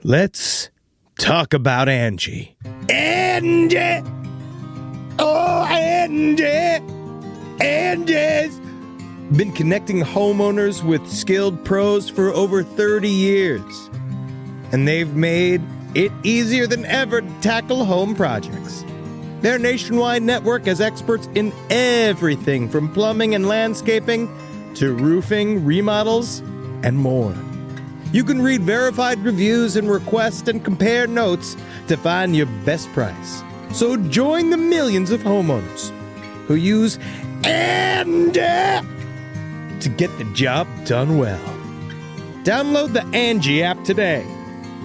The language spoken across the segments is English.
Let's talk about Angie. Angie! Oh, Angie! Angie's been connecting homeowners with skilled pros for over 30 years. And they've made it easier than ever to tackle home projects. Their nationwide network has experts in everything from plumbing and landscaping to roofing, remodels, and more. You can read verified reviews and request and compare notes to find your best price. So join the millions of homeowners who use Angie to get the job done well. Download the Angie app today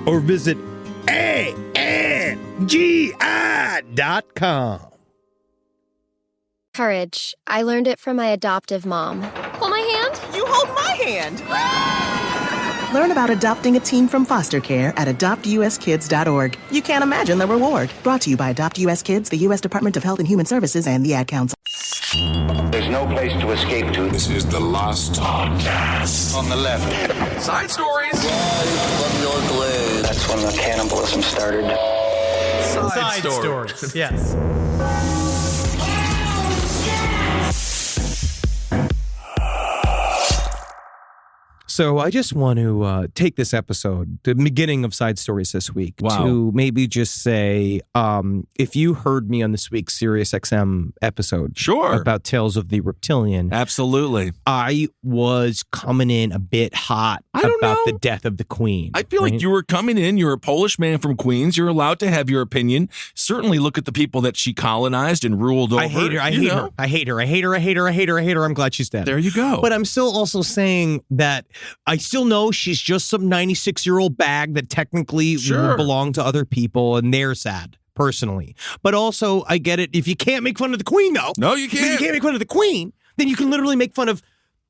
or visit ANGI.com. Courage. I learned it from my adoptive mom. Hold my hand. You hold my hand. Learn about adopting a teen from foster care at adoptuskids.org. You can't imagine the reward. Brought to you by Adopt US Kids, the U.S. Department of Health and Human Services, and the Ad Council. There's no place to escape to. This is the last podcast. On the left. Side stories. From your glade. That's when the cannibalism started. Side stories. Yes. So I just want to take this episode, the beginning of Side Stories this week, to maybe just say, if you heard me on this week's SiriusXM episode about Tales of the Reptilian. Absolutely. I was coming in a bit hot about the death of the Queen. I feel like you were coming in. You're a Polish man from Queens. You're allowed to have your opinion. Certainly look at the people that she colonized and ruled over. I hate her. I hate her. I'm glad she's dead. There you go. But I'm still also saying that I still know she's just some 96-year-old bag that technically would belong to other people, and they're sad, personally. But also, I get it. If you can't make fun of the Queen, though. No, you can't. If you can't make fun of the Queen, then you can literally make fun of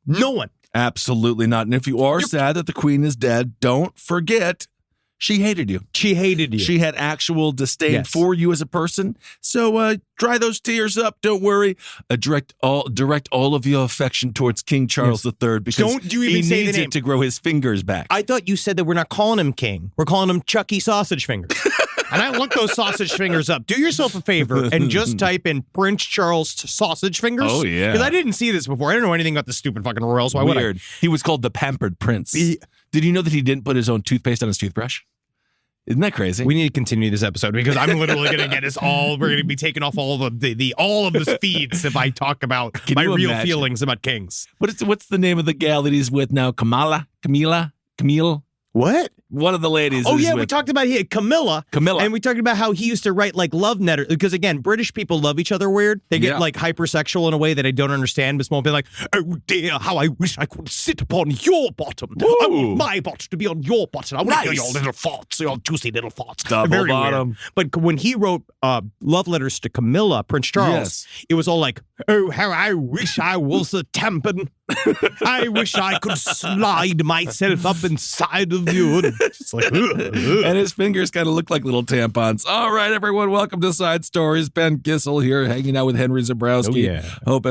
no one. Absolutely not. And if you are sad that the Queen is dead, don't forget she hated you. She hated you. She had actual disdain for you as a person. So dry those tears up. Don't worry. Direct all of your affection towards King Charles III because don't you even he say needs the name. it to grow his fingers back. I thought you said that we're not calling him King. We're calling him Chucky Sausage Fingers. And I looked those sausage fingers up. Do yourself a favor and just type in Prince Charles Sausage Fingers. Oh, yeah. Because I didn't see this before. I don't know anything about the stupid fucking royals. Why would I? Weird. He was called the Pampered Prince. Did you know that he didn't put his own toothpaste on his toothbrush? Isn't that crazy? We need to continue this episode because I'm literally going to get us all. We're going to be taking off all of the feeds if I talk about my real feelings about kings. What's the name of the gal that he's with now? Camille? What? One of the ladies. Oh, yeah, we talked about Camilla. Camilla. And we talked about how he used to write, like, love letters. Because, again, British people love each other weird. They get, like, hypersexual in a way that I don't understand. But Small be like, oh, dear, how I wish I could sit upon your bottom. I want my bottom to be on your bottom. I want to hear your little farts, your juicy little farts. Double bottom. Weird. But when he wrote love letters to Camilla, Prince Charles, it was all like, oh, how I wish I was a tampon. I wish I could slide myself up inside of you. It's like, and his fingers kind of look like little tampons. All right, everyone, welcome to Side Stories. Ben Kissel here, hanging out with Henry Zabrowski. Oh, yeah. Hope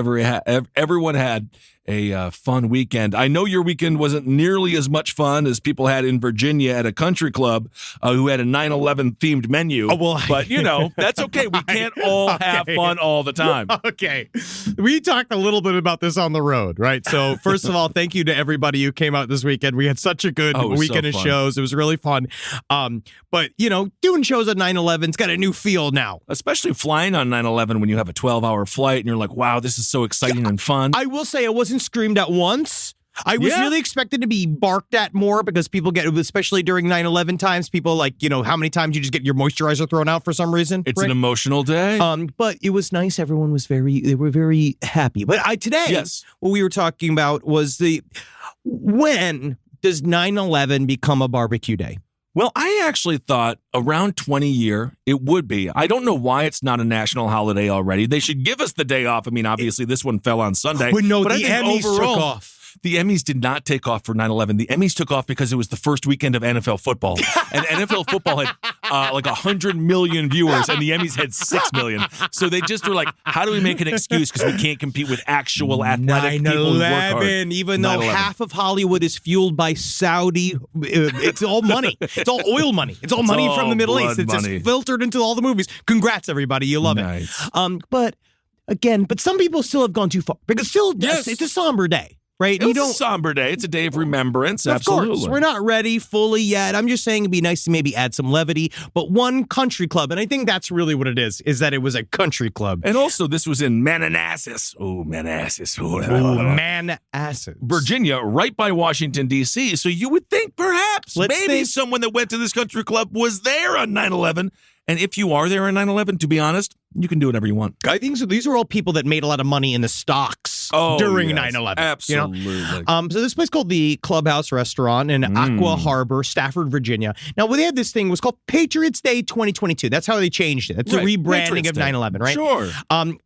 everyone had a fun weekend. I know your weekend wasn't nearly as much fun as people had in Virginia at a country club who had a 9/11 themed menu. Oh, well, but you know, that's okay. We can't all have fun all the time. Okay. We talked a little bit about this on the road, right? So first of all, thank you to everybody who came out this weekend. We had such a good weekend of shows. It was really fun. But you know, doing shows at 9/11's got a new feel now. Especially flying on 9/11 when you have a 12-hour flight and you're like, wow, this is so exciting and fun. I will say I wasn't screamed at once. I was really expected to be barked at more because people get, especially during 9/11 times, people like, you know, how many times you just get your moisturizer thrown out for some reason. It's an emotional day. But it was nice. Everyone was they were very happy. But today, what we were talking about was when does 9/11 become a barbecue day? Well, I actually thought around 20-year it would be. I don't know why it's not a national holiday already. They should give us the day off. I mean, obviously this one fell on Sunday. But no, the Emmys took off. The Emmys did not take off for 9/11. The Emmys took off because it was the first weekend of NFL football. And NFL football had like 100 million viewers, and the Emmys had 6 million. So they just were like, how do we make an excuse? Because we can't compete with actual athletic people who work hard. 9/11, even though 9/11. half of Hollywood is fueled by Saudi, it's all money. It's all oil money. It's all money from all the Middle blood East. It's money. just filtered into all the movies. Congrats, everybody. You love Nice. it. But some people still have gone too far because still, Yes. it's a somber day. Right? It was a somber day. It's a day of remembrance. Of Absolutely. course, we're not ready fully yet. I'm just saying it'd be nice to maybe add some levity. But one country club, and I think that's really what it is that it was a country club. And also, this was in Manassas. Oh, Manassas. Oh, Manassas. Virginia, right by Washington, D.C. So you would think perhaps Let's maybe think. someone that went to this country club was there on 9/11. And if you are there on 9/11, to be honest, you can do whatever you want. I think so. These are all people that made a lot of money in the stocks during yes, 9/11. Absolutely. You know? So this place called the Clubhouse Restaurant in Aqua Harbor, Stafford, Virginia. Now, when they had this thing, it was called Patriots Day 2022. That's how they changed it. It's Right. a rebranding Patriots of Day. 9/11, right? Sure.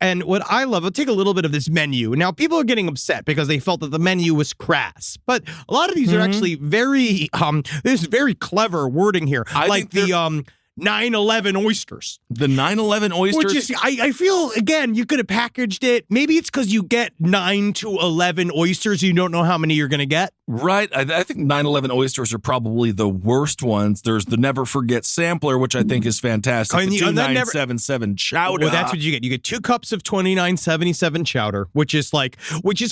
And what I love, I'll take a little bit of this menu. Now, people are getting upset because they felt that the menu was crass. But a lot of these are actually very, there's very clever wording here. I like think the 9/11 oysters. The 9/11 oysters. Which is, I feel, again, you could have packaged it. Maybe it's because you get 9 to 11 oysters. You don't know how many you're going to get. Right. I think 9/11 oysters are probably the worst ones. There's the Never Forget sampler, which I think is fantastic. And The you- and that never- 2977 chowder. Well, that's what you get. You get 2 cups of 2977 chowder, which is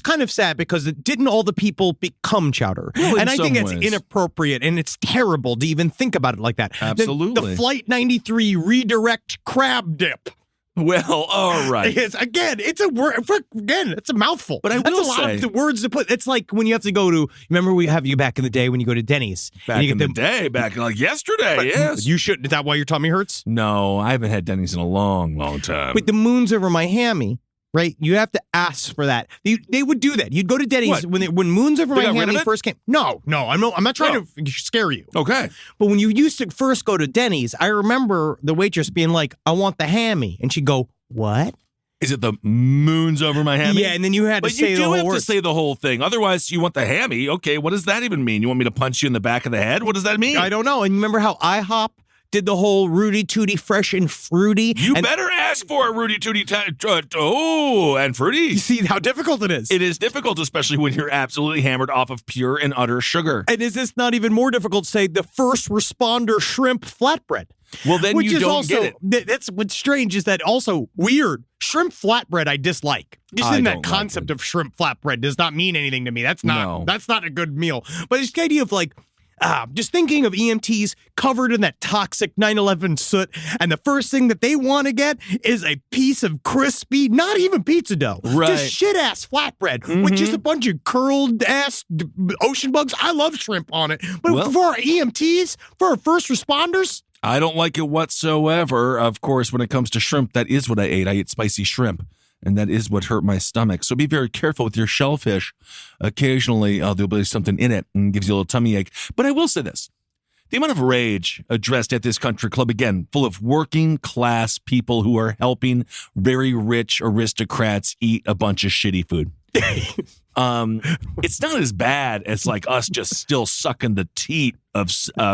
kind of sad because didn't all the people become chowder? Well, in and I think some it's ways. inappropriate and it's terrible to even think about it like that. Absolutely. The Flight 93 redirect crab dip. Well, all right. It's a word. Again, it's a mouthful. But I That's will a lot say- of the words to put. It's like when you have to go to. Remember, we have you back in the day when you go to Denny's. and Back you in get the day, back like yesterday, yes. You should. Is that why your tummy hurts? No, I haven't had Denny's in a long, long time. Wait, the moons over my hammy. Right, you have to ask for that. They would do that. You'd go to Denny's What? when Moons Over They My got rid of Hammy it? first came. No, I'm not trying to scare you. Okay. But when you used to first go to Denny's, I remember the waitress being like, "I want the hammy," and she'd go, "What?" Is it the moons over my hammy? Yeah, and then you had to But say you the do whole have word. to say the whole thing. Otherwise, you want the hammy. Okay, what does that even mean? You want me to punch you in the back of the head? What does that mean? I don't know. And remember how IHOP did the whole Rudy Tooty Fresh and Fruity? You and better ask for a Rudy Tooty and fruity. You see how difficult it is. It is difficult, especially when you're absolutely hammered off of pure and utter sugar. And is this not even more difficult to say the first responder shrimp flatbread? Well, then Which you is don't also, get it. That's what's strange is that also weird. Shrimp flatbread I dislike. Just I in don't that like concept it. of shrimp flatbread does not mean anything to me. That's No. not a good meal. But it's the idea of just thinking of EMTs covered in that toxic 9/11 soot, and the first thing that they want to get is a piece of crispy, not even pizza dough, Right. just shit-ass flatbread with just a bunch of curled-ass ocean bugs. I love shrimp on it. But Well- for our EMTs, for our first responders, I don't like it whatsoever. Of course, when it comes to shrimp, that is what I ate. I ate spicy shrimp, and that is what hurt my stomach. So be very careful with your shellfish. Occasionally, there'll be something in it and gives you a little tummy ache. But I will say this. The amount of rage addressed at this country club, again, full of working class people who are helping very rich aristocrats eat a bunch of shitty food. It's not as bad as like us just still sucking the teat of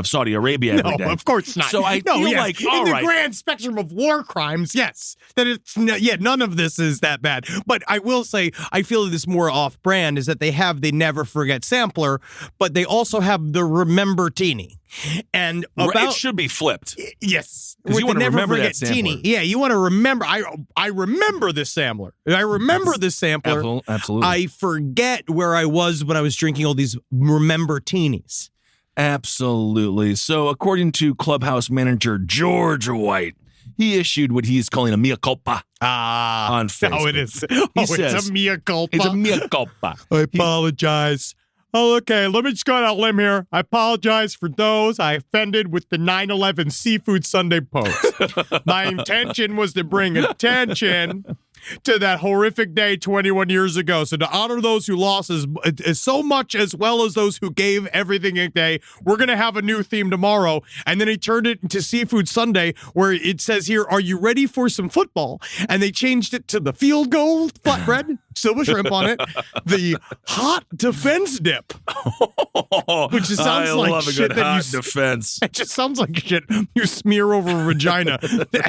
Saudi Arabia every day. no, of course not. So I feel yes. like, in all the right. grand spectrum of war crimes, yes, that it's none of this is that bad. But I will say, I feel that this more off-brand is that they have the Never Forget sampler, but they also have the Remember Teeny. And It should be flipped. yes, 'Cause with you the wanna Never remember Forget that sampler. Teeny. Yeah, you want to remember. I remember this sampler. I remember this sampler. Absolutely. I forget where I was when I was drinking all these Remember Teenies. Absolutely. So, according to Clubhouse manager George White, he issued what he's calling a mea culpa on Facebook. Oh, it is. It's says- a mea culpa. It's a mea culpa. I apologize. Oh, okay, let me just go out on a limb here. I apologize for those I offended with the 9/11 Seafood Sunday post. My intention was to bring attention to that horrific day 21 years ago. So to honor those who lost as so much as well as those who gave everything a day, we're going to have a new theme tomorrow. And then he turned it into Seafood Sunday, where it says here, are you ready for some football? And they changed it to the field goal flatbread. silver shrimp on it, the hot defense dip, which just sounds like love a shit good that hot defense. It just sounds like shit you smear over a vagina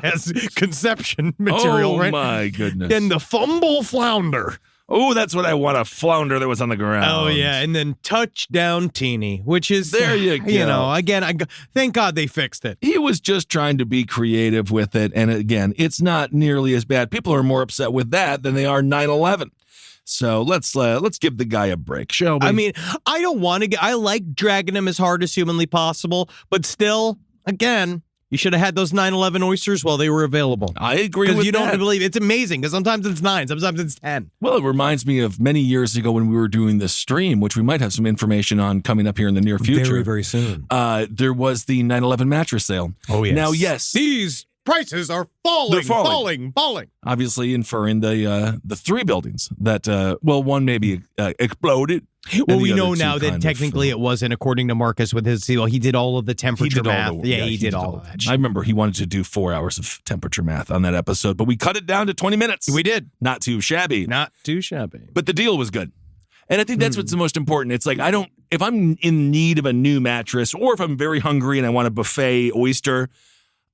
as conception material, right? Oh, my goodness. Then the fumble flounder. Oh, that's what I want, a flounder that was on the ground. Oh, yeah. And then touchdown teeny, which is, There you go. You know, again, thank God they fixed it. He was just trying to be creative with it. And again, it's not nearly as bad. People are more upset with that than they are 9/11. So let's give the guy a break, shall we? I mean, I don't want to I like dragging him as hard as humanly possible, but still, again, you should have had those 9/11 oysters while they were available. I agree with Because you that. don't believe it's amazing because sometimes it's 9, sometimes it's 10. Well, it reminds me of many years ago when we were doing this stream, which we might have some information on coming up here in the near future. Very, very soon. There was the 9/11 mattress sale. Oh, yes. Now, yes. These prices are falling, They're falling. falling. Obviously inferring the 3 buildings that, one maybe exploded. Well, and we the know other two now that kind technically it wasn't, according to Marcus with his seal. He did all of the temperature math. He did all of that. I remember he wanted to do 4 hours of temperature math on that episode, but we cut it down to 20 minutes. We did. Not too shabby. Not too shabby. But the deal was good. And I think that's what's the most important. It's like, if I'm in need of a new mattress or if I'm very hungry and I want a buffet oyster,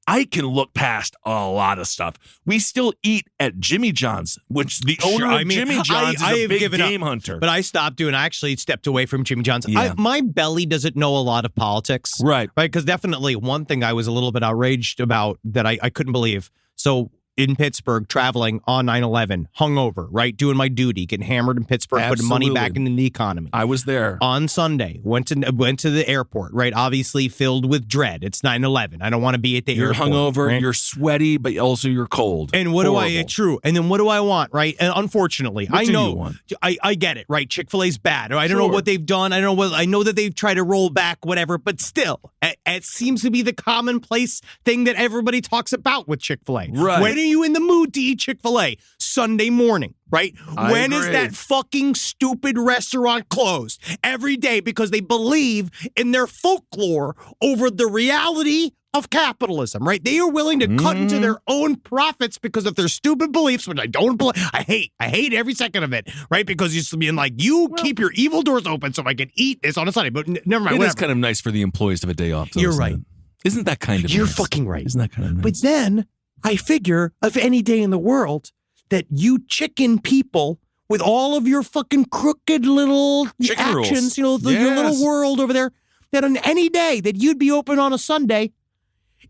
I can look past a lot of stuff. We still eat at Jimmy John's, which the owner of Jimmy John's is a big game hunter. But I stopped doing. I actually stepped away from Jimmy John's. Yeah. My belly doesn't know a lot of politics, Right. Because definitely one thing I was a little bit outraged about that I couldn't believe. So in Pittsburgh, traveling on 9/11, hungover, right, doing my duty, getting hammered in Pittsburgh, putting money back into the economy. I was there on Sunday. Went to the airport, right? Obviously filled with dread. It's 9/11. I don't want to be at the You're airport. hungover, right? you're sweaty, but also you're cold. And what Horrible. do I? True. And then what do I want? Right. And unfortunately, What I do know. you want? I get it. Right. Chick-fil-A's bad. I don't know Sure. what they've done. I know that they've tried to roll back whatever. But still, it seems to be the commonplace thing that everybody talks about with Chick-fil-A. Right. When are you in the mood to eat Chick-fil-A? Sunday morning. Right? When is agree. that fucking stupid restaurant closed? Every day because they believe in their folklore over the reality of capitalism, right? They are willing to cut into their own profits because of their stupid beliefs, which I don't believe. I hate every second of it, right? Because you're being like, keep your evil doors open so I can eat this on a Sunday. But never mind. It Whatever. is kind of nice for the employees to have a day off. Though, You're isn't right. it? Isn't that kind of You're nice? fucking right. Isn't that kind of nice? But then I figure of any day in the world that you chicken people with all of your fucking crooked little Chicken actions, rules. your Yes. little world over there, that on any day that you'd be open on a Sunday,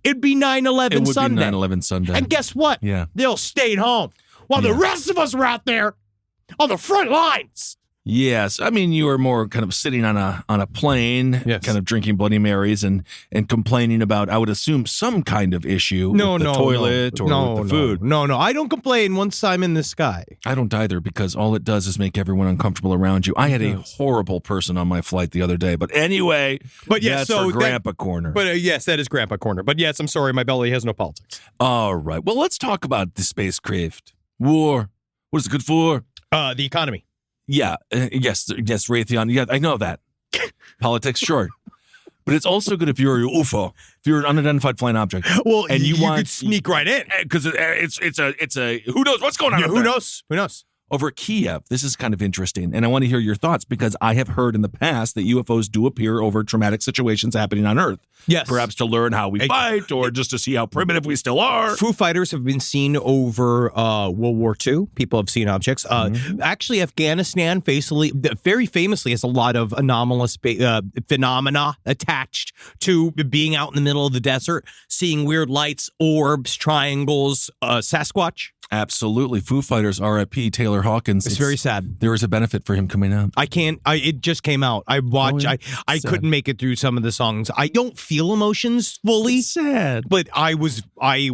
it'd be 9/11 it would Sunday. be 9/11 Sunday. And guess what? Yeah. They'll stay home while the Yeah. rest of us were out there on the front lines. Yes, I mean you were more kind of sitting on a plane, Yes. kind of drinking Bloody Marys and complaining about, I would assume, some kind of issue with the toilet or with the food. No, I don't complain once I'm in the sky. I don't either because all it does is make everyone uncomfortable around you. I had a horrible person on my flight the other day, but anyway, But yeah, that's so for Grandpa Corner. But yes, that is Grandpa Corner. But yes, I'm sorry, my belly has no politics. All right, well, let's talk about the spacecraft war. What is it good for? The economy. Yeah, yes, Raytheon. Yeah, I know that. Politics, sure. But it's also good if you're an UFO, if you're an unidentified flying object. Well, and you want could sneak right in. because it's a who knows what's going on. Yeah, up who there? knows? Who knows? Over Kiev, this is kind of interesting, and I want to hear your thoughts because I have heard in the past that UFOs do appear over traumatic situations happening on Earth. Yes. Perhaps to learn how we fight or just to see how primitive we still are. Foo Fighters have been seen over World War II. People have seen objects. Actually, Afghanistan very famously has a lot of anomalous phenomena attached to being out in the middle of the desert, seeing weird lights, orbs, triangles, Sasquatch. Absolutely. Foo Fighters, R.I.P. Taylor Hawkins. It's very sad. There is a benefit for him coming out. It just came out. I watched. I couldn't make it through some of the songs. I don't feel emotions fully. It's sad. But I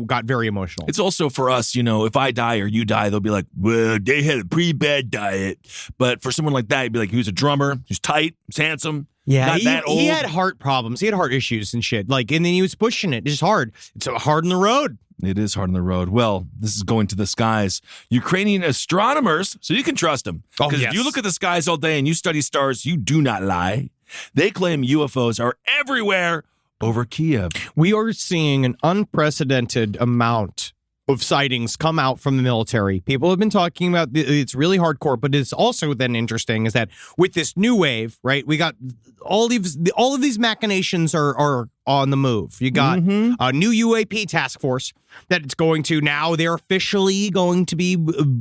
got very emotional. It's also for us, if I die or you die, they'll be like, well, they had a pretty bad diet. But for someone like that, you'd be like, he was a drummer, he's tight, he's handsome. Yeah, not that old. He had heart problems. He had heart issues and shit. And then he was pushing it. It's just hard. It's hard on the road. It is hard on the road. Well, this is going to the skies. Ukrainian astronomers, so you can trust them. Because if you look at the skies all day and you study stars, you do not lie. They claim UFOs are everywhere over Kiev. We are seeing an unprecedented amount of sightings come out from the military. People have been talking about it's really hardcore, but it's also then interesting is that with this new wave, right? We got all of these machinations are on the move. You got a new UAP task force that it's going to now. They're officially going to be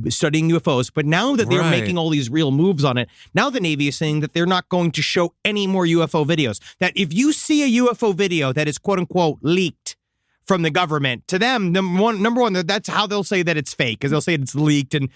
studying UFOs, but now that they're making all these real moves on it, now the Navy is saying that they're not going to show any more UFO videos. That if you see a UFO video that is quote unquote leaked from the government, to them, number one, that's how they'll say that it's fake, because they'll say it's leaked and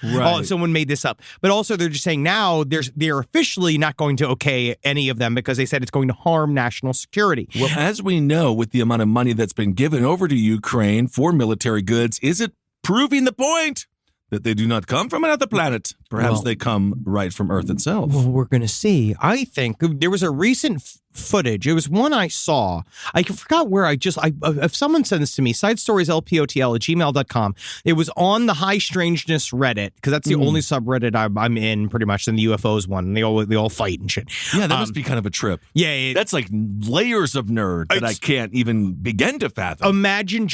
someone made this up. But also, they're just saying now they're officially not going to okay any of them because they said it's going to harm national security. Well, as we know, with the amount of money that's been given over to Ukraine for military goods, is it proving the point that they do not come from another planet? Perhaps they come right from Earth itself. Well, we're going to see. I think there was a recent footage. It was one I saw. I forgot where if someone sends this to me, sidestorieslpotl@gmail.com. It was on the High Strangeness Reddit, because that's the only subreddit I'm in pretty much, in the UFOs one. And they all fight and shit. Yeah, that must be kind of a trip. Yeah. That's like layers of nerd that I can't even begin to fathom. Imagine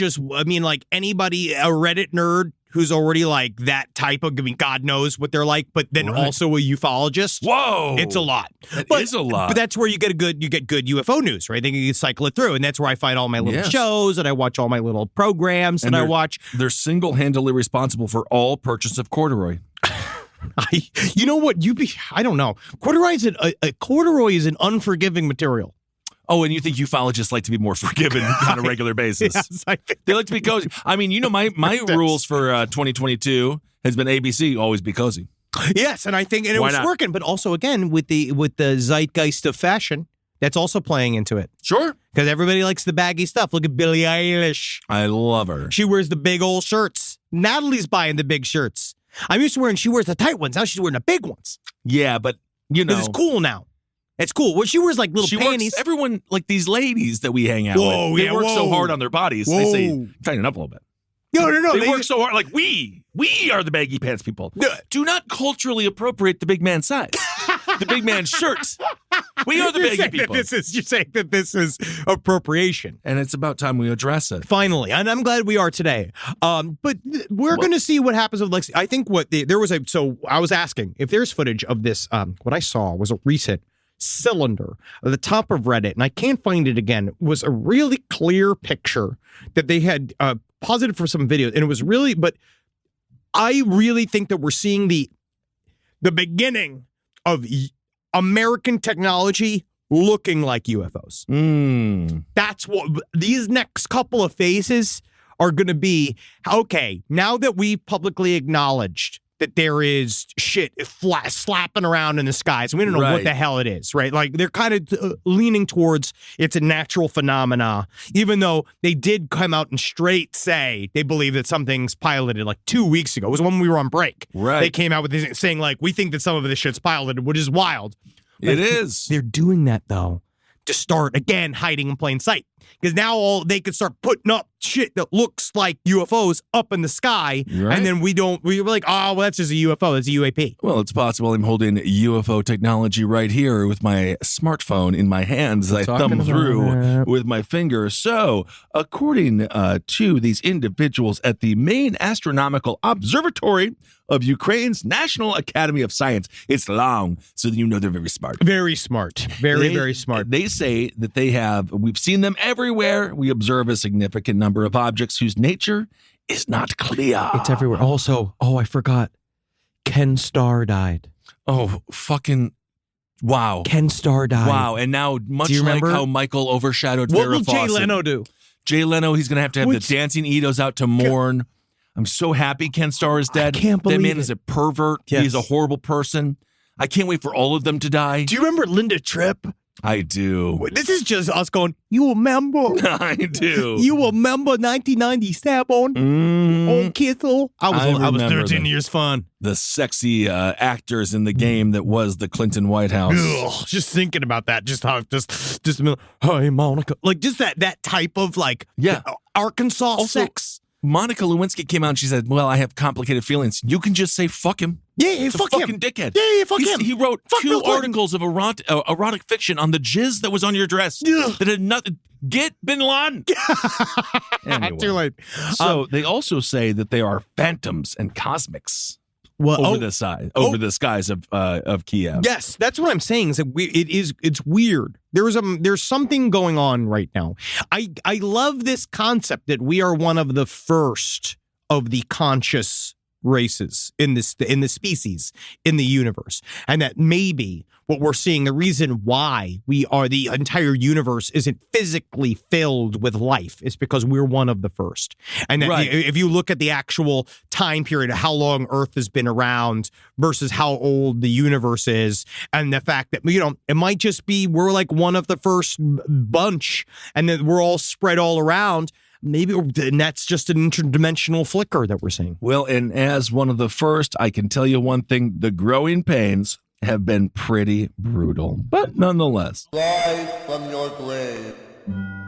like anybody, a Reddit nerd, who's already like that type of, God knows what they're like, but then also a ufologist. Whoa. It's a lot. It is a lot. But that's where you get good UFO news, right? They can cycle it through. And that's where I find all my little shows, and I watch all my little programs that I watch. They're single-handedly responsible for all purchase of corduroy. You know what? I don't know. Corduroy is an unforgiving material. Oh, and you think ufologists like to be more forgiving on a regular basis? Yes, they like to be cozy. I mean, my rules for 2022 has been ABC, always be cozy. Yes, and I think it was working, but also again with the zeitgeist of fashion, that's also playing into it. Sure, because everybody likes the baggy stuff. Look at Billie Eilish. I love her. She wears the big old shirts. Natalie's buying the big shirts. I'm used to wearing. She wears the tight ones. Now she's wearing the big ones. Yeah, but it's cool now. It's cool. Well, she wears like little panties. Everyone, like these ladies that we hang out with, they work so hard on their bodies. They say, tighten up a little bit. No. They work so hard. Like we are the baggy pants people. Do not culturally appropriate the big man's size. The big man's shirt. We are the baggy people. You're saying that this is appropriation. And it's about time we address it. Finally. And I'm glad we are today. But we're going to see what happens with Lexi. I think so I was asking if there's footage of this. What I saw was a recent cylinder at the top of Reddit, and I can't find it again. It was a really clear picture that they had posited for some videos, and it was really, but I really think that we're seeing the beginning of American technology looking like UFOs. That's what these next couple of phases are going to be. Okay, now that we've publicly acknowledged that there is shit slapping around in the skies, and we don't know what the hell it is, right? Like, they're kind of leaning towards it's a natural phenomena, even though they did come out and straight say they believe that something's piloted like 2 weeks ago. It was when we were on break. Right. They came out with this saying, like, we think that some of this shit's piloted, which is wild. It is. They're doing that, though, to start, again, hiding in plain sight. Because now they could start putting up shit that looks like UFOs up in the sky. Right. And then we're like, oh, well, that's just a UFO. That's a UAP. Well, it's possible I'm holding UFO technology right here with my smartphone in my hands as I thumb through with my finger. So, according to these individuals at the main astronomical observatory of Ukraine's National Academy of Science, it's long, so you know they're very smart. Very smart. Very smart. They say that we've seen them everywhere. We observe a significant number of objects whose nature is not clear. It's everywhere. Also, I forgot. Ken Starr died. Oh, fucking wow. Ken Starr died. Wow. And now, much like how Michael overshadowed Farrah Fawcett. What will Jay Leno do? Jay Leno, he's going to have the dancing Edos out to mourn. I'm so happy Ken Starr is dead. I can't believe that man is a pervert. Yes. He's a horrible person. I can't wait for all of them to die. Do you remember Linda Tripp? I do. This is just us going, you remember? I do. You remember 1997? Old Kissel? I was 13 years fun. The sexy actors in the game that was the Clinton White House. Ugh, just thinking about that. Just a minute. Hey, Monica. Like, just that type of, like, Arkansas sex. Monica Lewinsky came out and she said, well, I have complicated feelings. You can just say, fuck him. Yeah, He's fuck a him. fucking dickhead. Yeah, fuck him. He wrote Fuck 2 Bill Clinton. articles of erotic fiction on the jizz that was on your dress. Ugh. That had nothing. Get Bin Laden. Anyway. Too late. So they also say that they are phantoms and cosmics Well, over the skies of Kiev. Yes, that's what I'm saying. Is that it's weird. There's something going on right now. I love this concept that we are one of the first of the conscious races in the species in the universe, and that maybe what we're seeing, the reason why the entire universe isn't physically filled with life is because we're one of the first. And that if you look at the actual time period of how long Earth has been around versus how old the universe is, and the fact that, it might just be we're like one of the first bunch and that we're all spread all around. Maybe, and that's just an interdimensional flicker that we're seeing. Well, and as one of the first, I can tell you one thing, the growing pains have been pretty brutal, but nonetheless. Live from your grave.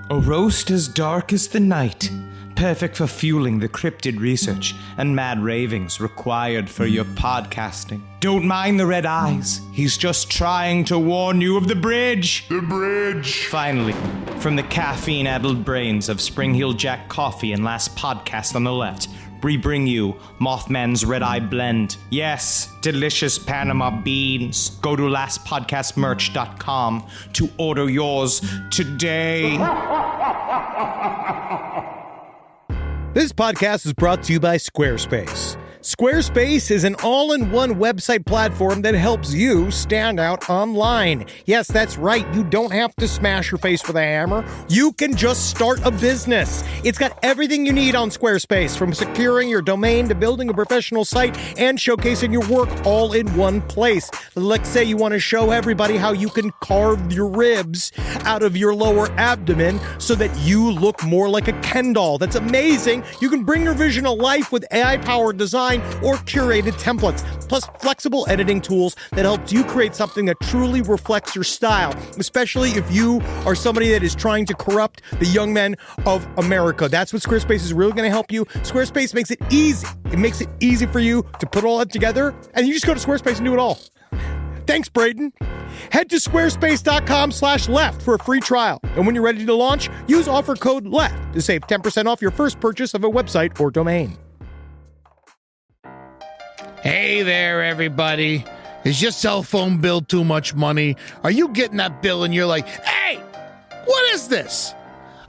A roast as dark as the night, perfect for fueling the cryptid research and mad ravings required for your podcasting. Don't mind the red eyes, he's just trying to warn you of the bridge. The bridge. Finally, from the caffeine-addled brains of Spring Hill Jack Coffee and Last Podcast on the Left, we bring you Mothman's Red Eye Blend. Yes, delicious Panama beans. Go to lastpodcastmerch.com to order yours today. This podcast is brought to you by Squarespace. Squarespace is an all-in-one website platform that helps you stand out online. Yes, that's right. You don't have to smash your face with a hammer. You can just start a business. It's got everything you need on Squarespace, from securing your domain to building a professional site and showcasing your work all in one place. Let's say you want to show everybody how you can carve your ribs out of your lower abdomen so that you look more like a Ken doll. That's amazing. You can bring your vision to life with AI-powered design or curated templates, plus flexible editing tools that helps you create something that truly reflects your style, especially if you are somebody that is trying to corrupt the young men of America. That's what Squarespace is really going to help you. Squarespace makes it easy. It makes it easy for you to put all that together, and you just go to Squarespace and do it all. Thanks, Braden. Head to squarespace.com/left for a free trial. And when you're ready to launch, use offer code LEFT to save 10% off your first purchase of a website or domain. Hey there, everybody. Is your cell phone bill too much money? Are you getting that bill and you're like, hey, what is this?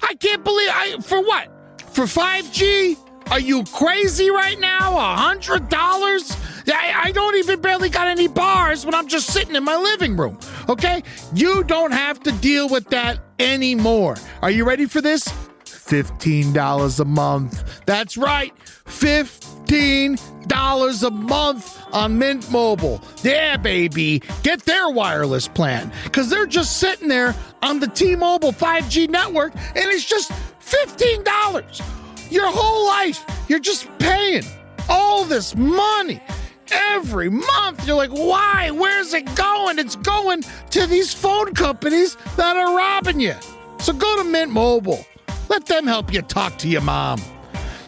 I can't believe for what? For 5G? Are you crazy right now? $100? I don't even barely got any bars when I'm just sitting in my living room, okay? You don't have to deal with that anymore. Are you ready for this? $15 a month. That's right, $15 a month on Mint Mobile. Yeah, baby. Get their wireless plan, because they're just sitting there on the T-Mobile 5G network, and it's just $15. Your whole life, you're just paying all this money every month. You're like, why? Where's it going? It's going to these phone companies that are robbing you. So go to Mint Mobile. Let them help you talk to your mom.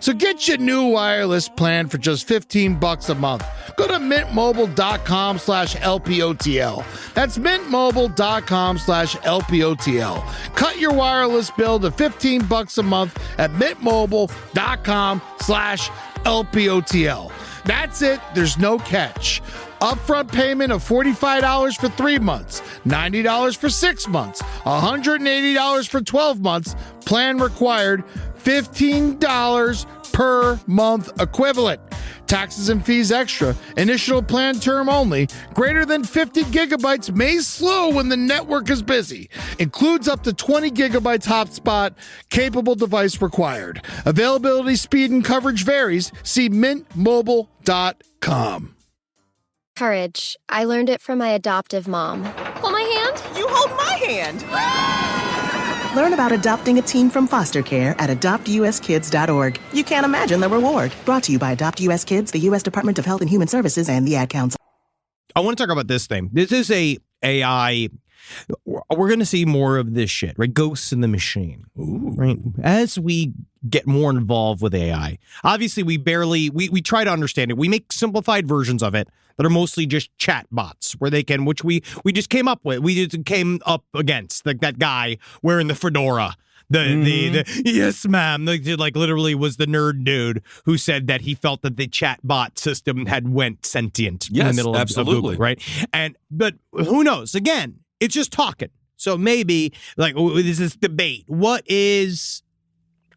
So get your new wireless plan for just $15 a month. Go to mintmobile.com/LPOTL. That's mintmobile.com/LPOTL. Cut your wireless bill to $15 a month at mintmobile.com/LPOTL. That's it. There's no catch. Upfront payment of $45 for 3 months, $90 for 6 months, $180 for 12 months. Plan required, $15 per month equivalent. Taxes and fees extra. Initial plan term only. Greater than 50 gigabytes may slow when the network is busy. Includes up to 20 gigabytes hotspot. Capable device required. Availability, speed, and coverage varies. See mintmobile.com. Courage. I learned it from my adoptive mom. Hold my hand. You hold my hand. Learn about adopting a teen from foster care at adoptuskids.org. You can't imagine the reward. Brought to you by Adopt US Kids, the U.S. Department of Health and Human Services, and the Ad Council. I want to talk about this thing. This is a AI. We're going to see more of this shit, right? Ghosts in the machine. Ooh. Right? As we get more involved with AI. Obviously, we try to understand it. We make simplified versions of it that are mostly just chat bots where they can, which we just came up with. We just came up against like that guy wearing the fedora. The yes, ma'am. Like literally was the nerd dude who said that he felt that the chat bot system had went sentient in the middle of Google, right? But who knows? Again, it's just talking. So maybe like this is debate. What is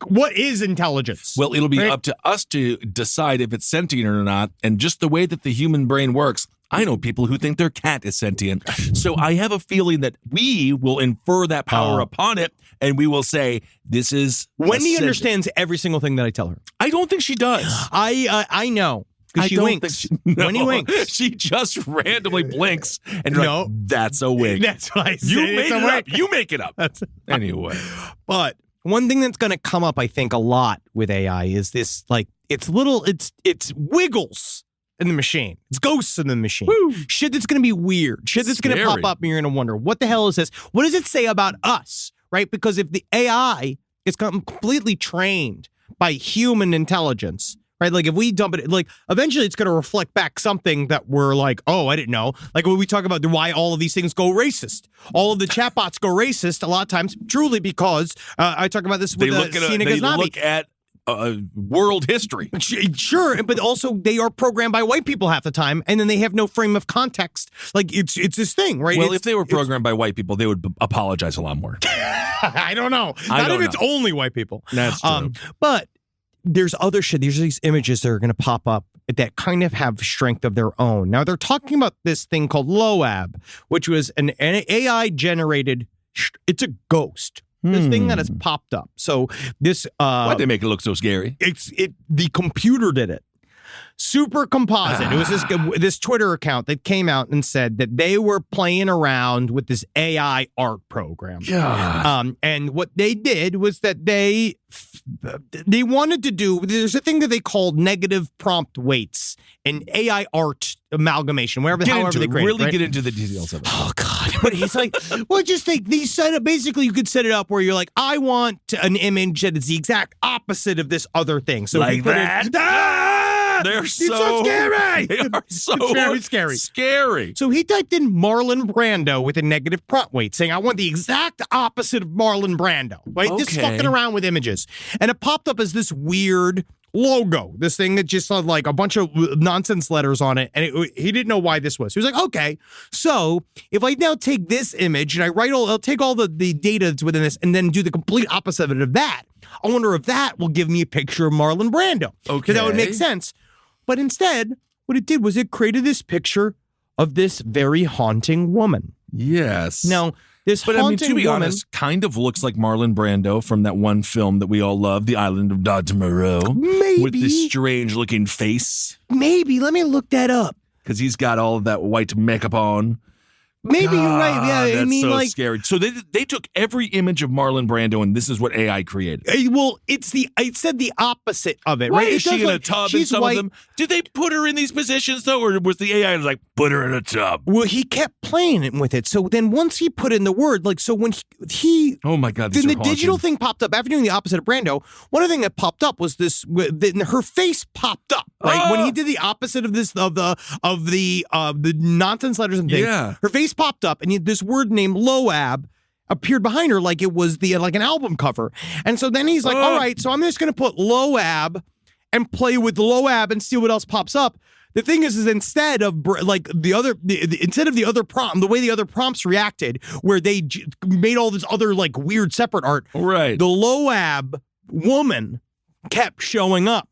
intelligence? Well, it'll be up to us to decide if it's sentient or not. And just the way that the human brain works, I know people who think their cat is sentient. So I have a feeling that we will infer that power upon it, and we will say, this is... Wendy understands every single thing that I tell her. I don't think she does. I know. She winks. Wendy winks. She just randomly blinks, and you're like, that's a wink. That's what I said. You made it up. You make it up. Anyway. But one thing that's going to come up, I think, a lot with AI is this, like, it's wiggles in the machine. It's ghosts in the machine. Woo. Shit that's going to be weird. Shit that's going to pop up and you're going to wonder, what the hell is this? What does it say about us, right? Because if the AI is completely trained by human intelligence, right? Like if we dump it, like eventually it's going to reflect back something that we're like, oh, I didn't know. Like when we talk about why all of these things go racist. All of the chatbots go racist a lot of times, truly because I talk about this with Sina Ghaznavi. They look at world history. Sure, but also they are programmed by white people half the time, and then they have no frame of context. Like it's this thing, right? Well, if they were programmed by white people, they would apologize a lot more. I don't know. Not if it's only white people. That's true. But there's other shit. There's these images that are going to pop up that kind of have strength of their own. Now they're talking about this thing called Loab, which was an AI generated. It's a ghost. This thing that has popped up. So this why'd they make it look so scary? The computer did it. Super Composite. It was this Twitter account that came out and said that they were playing around with this AI art program. And what they did was that they wanted to do, there's a thing that they called negative prompt weights and AI art amalgamation, however they create really it, right? get into the details of it. Oh God. But he's like, well, just think these set up, basically you could set it up where you're like, I want an image that is the exact opposite of this other thing. So like if you put that. They're so scary. They are so it's very scary. Scary. So he typed in Marlon Brando with a negative prompt weight, saying, I want the exact opposite of Marlon Brando. Right? Okay. Just fucking around with images. And it popped up as this weird logo, this thing that just had like a bunch of nonsense letters on it. And he didn't know why this was. He was like, okay, so if I now take this image and I'll take all the data that's within this and then do the complete opposite of that, I wonder if that will give me a picture of Marlon Brando. Okay. Because that would make sense. But instead, what it did was it created this picture of this very haunting woman. Yes. Now, this haunting woman... But I mean, to be honest, kind of looks like Marlon Brando from that one film that we all love, The Island of Dr. Moreau. Maybe. With this strange-looking face. Maybe. Let me look that up. Because he's got all of that white makeup on. Maybe you're right. Yeah, that's I mean, so like scary. So they took every image of Marlon Brando, and this is what AI created. Well, it said the opposite of it, Why right? is she in a tub in some of them? Did they put her in these positions though, or was the AI like put her in a tub? Well, he kept playing with it. So then once he put in the word, like so when he oh my God, then the digital thing popped up after doing the opposite of Brando. One other thing that popped up was this: her face popped up, right? When he did the opposite of this of the nonsense letters and things. Yeah. Her face popped up, and this word named Loab appeared behind her like it was like an album cover. And so then he's like, all right, so I'm just going to put Loab and play with Loab and see what else pops up. The thing is instead of like instead of the other prompt, the way the other prompts reacted, where they made all this other like weird separate art, right? The Loab woman kept showing up,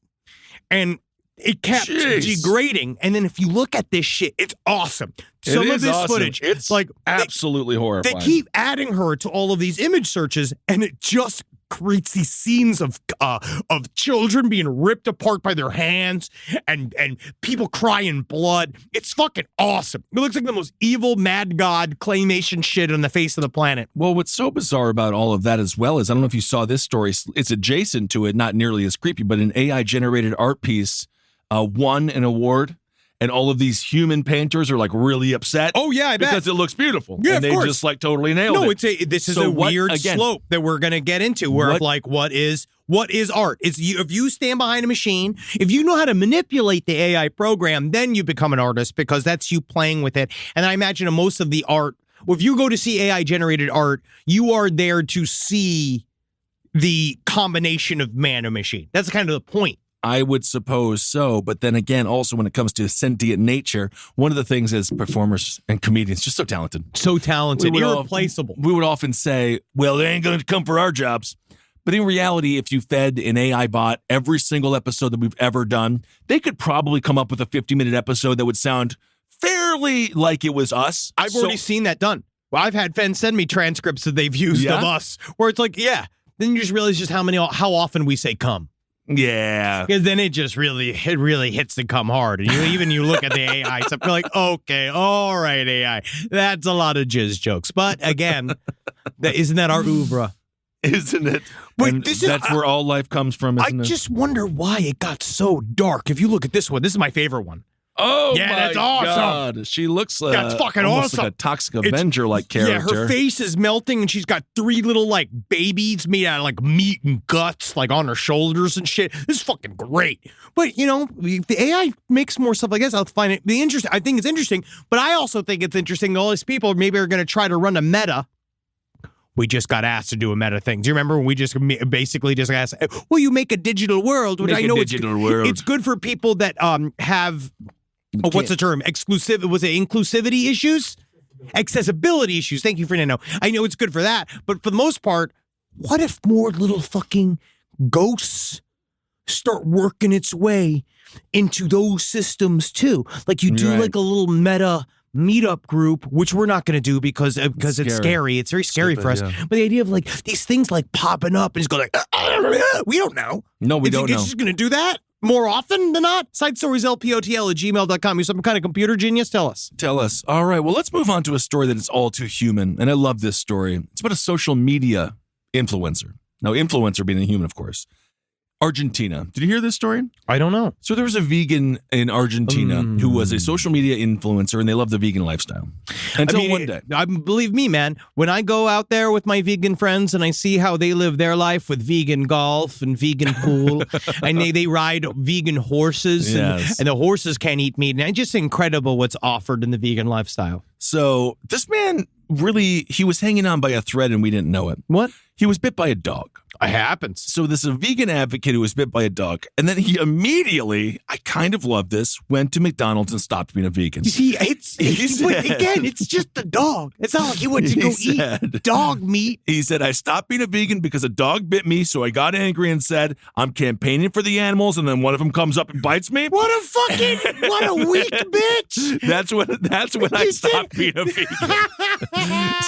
and it kept degrading. And then if you look at this shit, it's awesome. Some of this footage, it's like absolutely horrifying. They keep adding her to all of these image searches, and it just creates these scenes of children being ripped apart by their hands and people crying blood. It's fucking awesome. It looks like the most evil mad god claymation shit on the face of the planet. Well, what's so bizarre about all of that as well is, I don't know if you saw this story, it's adjacent to it, not nearly as creepy, but an AI generated art piece won an award. and all of these human painters are like really upset. Oh yeah, I bet. Because it looks beautiful. Yeah, and of they course. just like totally nailed it. No, this is So a what- weird again, slope that we're gonna get into. Where of like, what is art? If you stand behind a machine, if you know how to manipulate the AI program, then you become an artist because that's you playing with it. And I imagine most of the art. Well, if you go to see AI generated art, you are there to see the combination of man and machine. That's kind of the point. I would suppose so. But then again, also when it comes to sentient nature, one of the things is performers and comedians just so talented. So talented, We would irreplaceable. We would often say, well, they ain't going to come for our jobs. But in reality, if you fed an AI bot every single episode that we've ever done, they could probably come up with a 50-minute episode that would sound fairly like it was us. I've already seen that done. Well, I've had Fen send me transcripts that they've used of us where it's like, yeah. Then you just realize just how often we say come. Yeah. Because then it really hits the come hard. And you look at the AI stuff, you're like, okay, all right, AI. That's a lot of jizz jokes. But again, isn't that our oeuvre? Isn't it? Wait, that's where all life comes from, isn't it? I just wonder why it got so dark. If you look at this one, this is my favorite one. Oh, yeah, my that's awesome. God. She looks that's fucking almost awesome. like a Toxic Avenger-like character. Yeah, her face is melting, and she's got 3 little like babies made out of like meat and guts, like on her shoulders and shit. This is fucking great. But if the AI makes more stuff like this, I'll find it interesting. I think it's interesting, but I also think it's interesting. All these people maybe are going to try to run a meta. We just got asked to do a meta thing. Do you remember when we just basically just asked, will you make a digital world? Which I know it's good for people that have, what's the term? Was it inclusivity issues? Accessibility issues. Thank you, Fernando. I know it's good for that. But for the most part, what if more little fucking ghosts start working its way into those systems too? Like you do like a little meta meetup group, which we're not going to do because it's scary. It's very scary for us. Yeah. But the idea of like these things like popping up and just going like, we don't know. No, we don't know. It's just going to do that more often than not. Side stories, lpotl@gmail.com. You're some kind of computer genius. Tell us. All right. Well, let's move on to a story that is all too human. And I love this story. It's about a social media influencer. Now, influencer being a human, of course. Argentina. Did you hear this story? I don't know. So there was a vegan in Argentina who was a social media influencer, and they love the vegan lifestyle. Until one day. Believe me, man, when I go out there with my vegan friends and I see how they live their life with vegan golf and vegan pool, and they ride vegan horses, and the horses can't eat meat. And it's just incredible what's offered in the vegan lifestyle. So this man he was hanging on by a thread and we didn't know it. What? He was bit by a dog. It happens. So this is a vegan advocate who was bit by a dog. And then he immediately, I kind of love this, went to McDonald's and stopped being a vegan. It's just a dog. It's not like he went to go eat dog meat. He said, I stopped being a vegan because a dog bit me, so I got angry and said, I'm campaigning for the animals, and then one of them comes up and bites me. What a weak bitch. That's when I stopped being a vegan.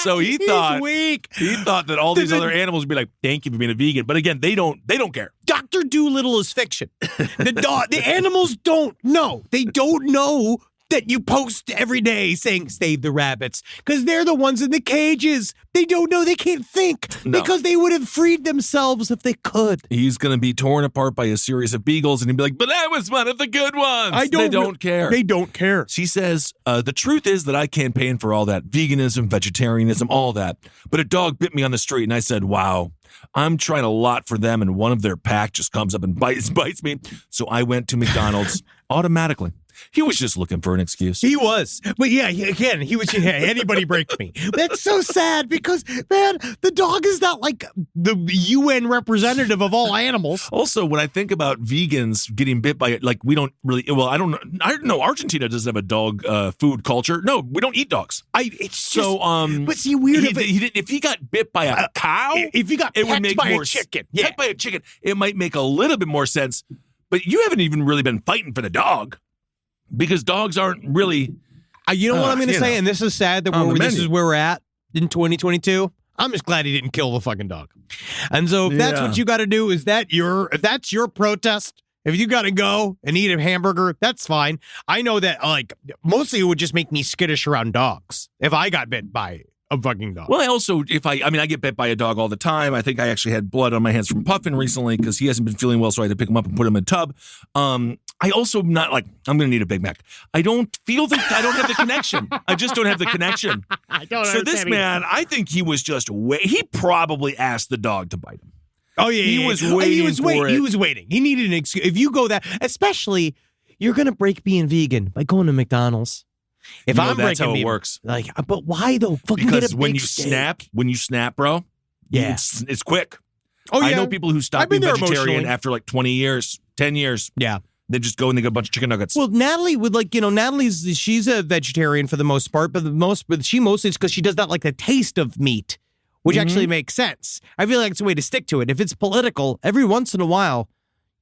So he thought that all these other animals would be like, thank you for being a vegan. But again, they don't care. Dr. Doolittle is fiction. The animals don't know. They don't know that you post every day saying save the rabbits because they're the ones in the cages. They don't know. They can't think because they would have freed themselves if they could. He's going to be torn apart by a series of beagles and he'd be like, but I was one of the good ones. They don't care. They don't care. She says, the truth is that I campaign for all that veganism, vegetarianism, all that. But a dog bit me on the street and I said, wow, I'm trying a lot for them. And one of their pack just comes up and bites me. So I went to McDonald's automatically. He was just looking for an excuse. He was. But yeah, again, he was, anybody breaks me. That's so sad because, man, the dog is not like the UN representative of all animals. Also, when I think about vegans getting bit by it, like we don't really, well, I don't know. Argentina doesn't have a dog food culture. No, we don't eat dogs. But see, weird if he got bit by a cow, if he got pecked by a chicken. Pecked by a chicken, it might make a little bit more sense. But you haven't even really been fighting for the dog. Because dogs aren't really... you know what I'm going to say? And this is sad that this is where we're at in 2022. I'm just glad he didn't kill the fucking dog. And so if that's what you got to do, if that's your protest, if you got to go and eat a hamburger, that's fine. I know that, like, mostly it would just make me skittish around dogs if I got bit by a fucking dog. Well, I also, I get bit by a dog all the time. I think I actually had blood on my hands from Puffin recently because he hasn't been feeling well, so I had to pick him up and put him in a tub. I also not like, I'm going to need a Big Mac. I don't feel that I don't have the connection. I just don't have the connection. I don't So this man, I think he was just he probably asked the dog to bite him. Oh, yeah. He was waiting for it. He was waiting. He needed an excuse. If you go that, especially, you're going to break being vegan by going to McDonald's. If I'm that's breaking how it works. Like, but why though? Fucking Because get a when big you steak. snap, bro, Yeah. it's quick. Oh, yeah. I know people who stop I've been being there vegetarian emotionally. after like 20 years, 10 years. Yeah. They just go and they get a bunch of chicken nuggets. Well, Natalie would she's a vegetarian for the most part, but she mostly is because she does not like the taste of meat, which actually makes sense. I feel like it's a way to stick to it. If it's political, every once in a while,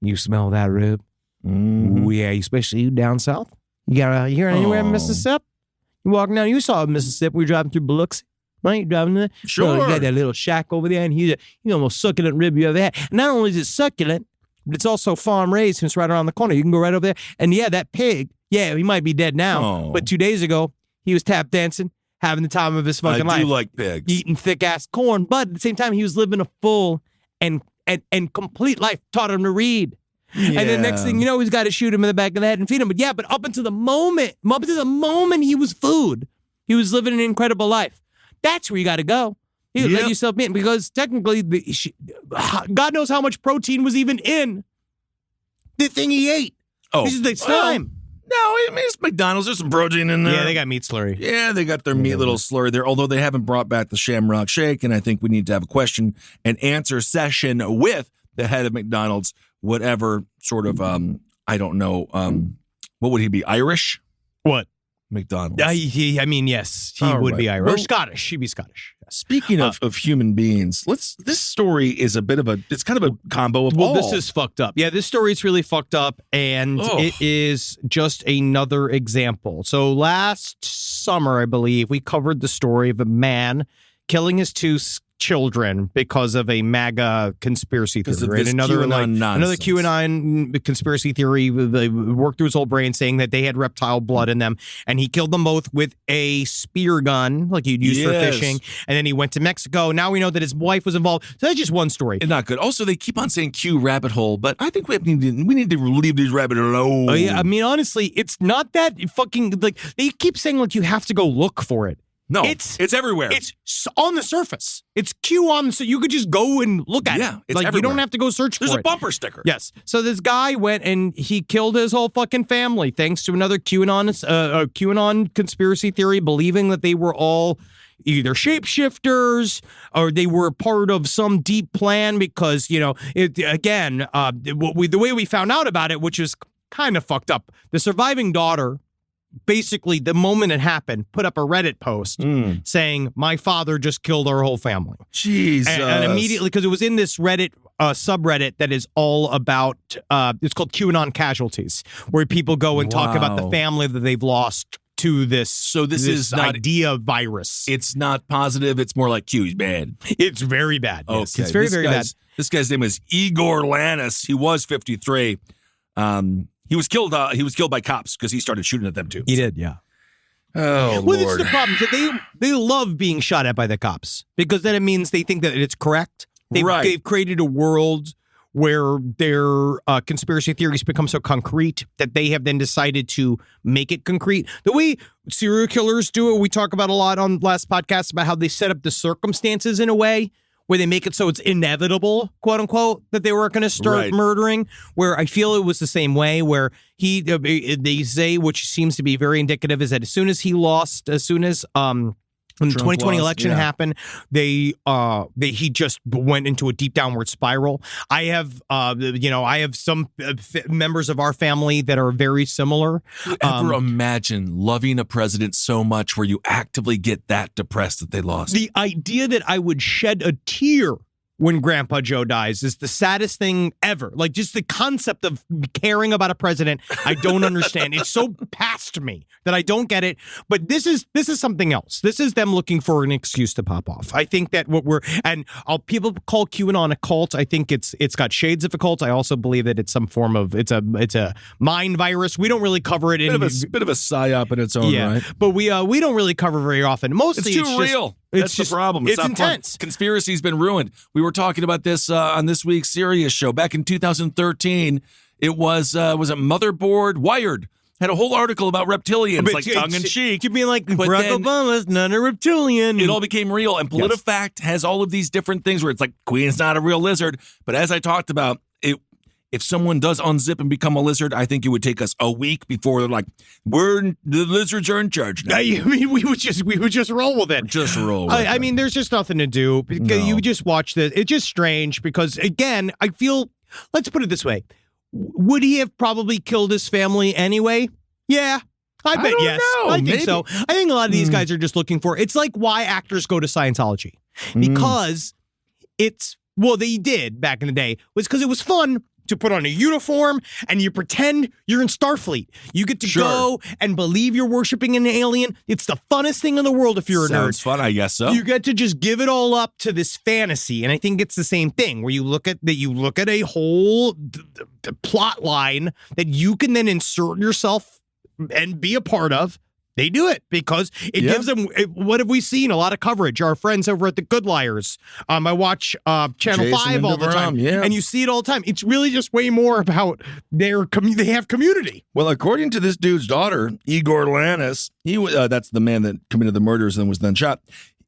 you smell that rib. Ooh, yeah, especially you down south. You hear anywhere in Mississippi? You walking down, you saw Mississippi. We were driving through Biloxi. Right? You driving there? Sure. You got that little shack over there, and he's the most succulent rib you ever had. And not only is it succulent, but it's also farm raised, and it's right around the corner. You can go right over there. And yeah, that pig, he might be dead now. But 2 days ago, he was tap dancing, having the time of his fucking life. I do like pigs. Eating thick ass corn, but at the same time, he was living a full and complete life. Taught him to read. Yeah. And then next thing you know, he's got to shoot him in the back of the head and feed him. But up until the moment he was food, he was living an incredible life. That's where you got to go. You let yourself in, because technically, God knows how much protein was even in the thing he ate. Oh, it's time. No, I mean, it's McDonald's. There's some protein in there. Yeah, they got meat slurry. Yeah, they got their meat little slurry there, although they haven't brought back the Shamrock Shake, and I think we need to have a question and answer session with the head of McDonald's, whatever sort of, I don't know, what would he be, Irish? What? McDonald's. Yes, he would be Irish. Or Scottish. He'd be Scottish. Speaking of human beings, this story is it's kind of a combo of all. This is fucked up. Yeah, this story is really fucked up, and it is just another example. So last summer, I believe, we covered the story of a man killing his two children because of a MAGA conspiracy theory. Right? Another QAnon conspiracy theory. They worked through his whole brain saying that they had reptile blood in them, and he killed them both with a spear gun, like you'd use for fishing. And then he went to Mexico. Now we know that his wife was involved. So that's just one story. It's not good. Also, they keep on saying Q rabbit hole, but I think we need to leave these rabbit alone. Oh yeah, I mean, honestly, it's not that fucking like they keep saying like you have to go look for it. No, it's everywhere. It's on the surface. It's Q on, so you could just go and look at it. Yeah, it's like everywhere. You don't have to go search for it. There's a bumper sticker. Yes. So this guy went and he killed his whole fucking family thanks to another QAnon conspiracy theory, believing that they were all either shapeshifters or they were part of some deep plan because, the way we found out about it, which is kind of fucked up, the surviving daughter basically, the moment it happened, put up a Reddit post saying, my father just killed our whole family. Jesus. And immediately, because it was in this Reddit subreddit that is all about, it's called QAnon casualties, where people go and talk about the family that they've lost to this. So this is not idea virus. It's not positive. It's more like Q's bad. It's very bad. Okay. Yes. It's very, very bad. This guy's name is Igor Lanis. He was 53. He was killed by cops because he started shooting at them too. He did, yeah. Oh, well, Lord. this is the problem. So they love being shot at by the cops because then it means they think that it's correct. They've created a world where their conspiracy theories become so concrete that they have then decided to make it concrete. The way serial killers do it, we talk about a lot on last podcast about how they set up the circumstances in a way where they make it so it's inevitable, quote unquote, that they were going to start murdering, where I feel it was the same way, where they say, which seems to be very indicative, is that as soon as when the 2020 election happened, he just went into a deep downward spiral. I have some members of our family that are very similar. Ever imagine loving a president so much where you actively get that depressed that they lost? The idea that I would shed a tear when Grandpa Joe dies is the saddest thing ever. Like, just the concept of caring about a president, I don't understand. It's so past me that I don't get it. But this is something else. This is them looking for an excuse to pop off. I think that people call QAnon a cult. I think it's got shades of a cult. I also believe that it's some form of it's a mind virus. We don't really cover it in bit of a psyop in its own right. But we don't really cover very often. Mostly it's too real. That's the problem. It's not fun. intense. Conspiracy's been ruined. We were talking about this on this week's Sirius show. Back in 2013, it was it Motherboard Wired. Had a whole article about reptilians, like tongue-in-cheek. You'd be like, But Barack then Obama's not a reptilian. It all became real. And PolitiFact has all of these different things where it's like, Queen's not a real lizard. But as I talked about, if someone does unzip and become a lizard, I think it would take us a week before they're like, the lizards are in charge now. I mean, we would just roll with it. Just roll with it. I mean, there's just nothing to do. Because you just watch this. It's just strange because, again, I feel, let's put it this way. Would he have probably killed his family anyway? Yeah. I bet yes. I think so. I think a lot of these guys are just looking for, it's like why actors go to Scientology. Because they did back in the day, was because it was fun to put on a uniform and you pretend you're in Starfleet. You get to go and believe you're worshiping an alien. It's the funnest thing in the world if you're a nerd. Sounds fun, I guess so. You get to just give it all up to this fantasy. And I think it's the same thing where you look at a whole plot line that you can then insert yourself and be a part of. They do it because it gives them, what have we seen? A lot of coverage. Our friends over at the Good Liars. I watch Channel 5 all the time. And you see it all the time. It's really just way more about they have community. Well, according to this dude's daughter, Igor Lanis, that's the man that committed the murders and was then shot.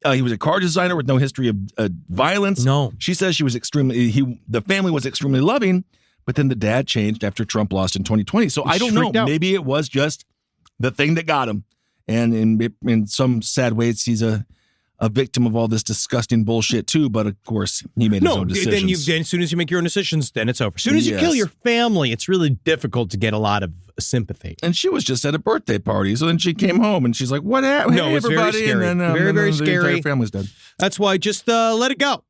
He was a car designer with no history of violence. No. She says she was the family was extremely loving, but then the dad changed after Trump lost in 2020. So I don't know. Maybe it was just the thing that got him. And in some sad ways, he's a victim of all this disgusting bullshit too. But of course, he made his own decisions. Then as soon as you make your own decisions, then it's over. As soon as you kill your family, it's really difficult to get a lot of sympathy. And she was just at a birthday party, so then she came home and she's like, "What happened? No, it's very scary. And then, very the scary. Entire family's dead. That's why just let it go.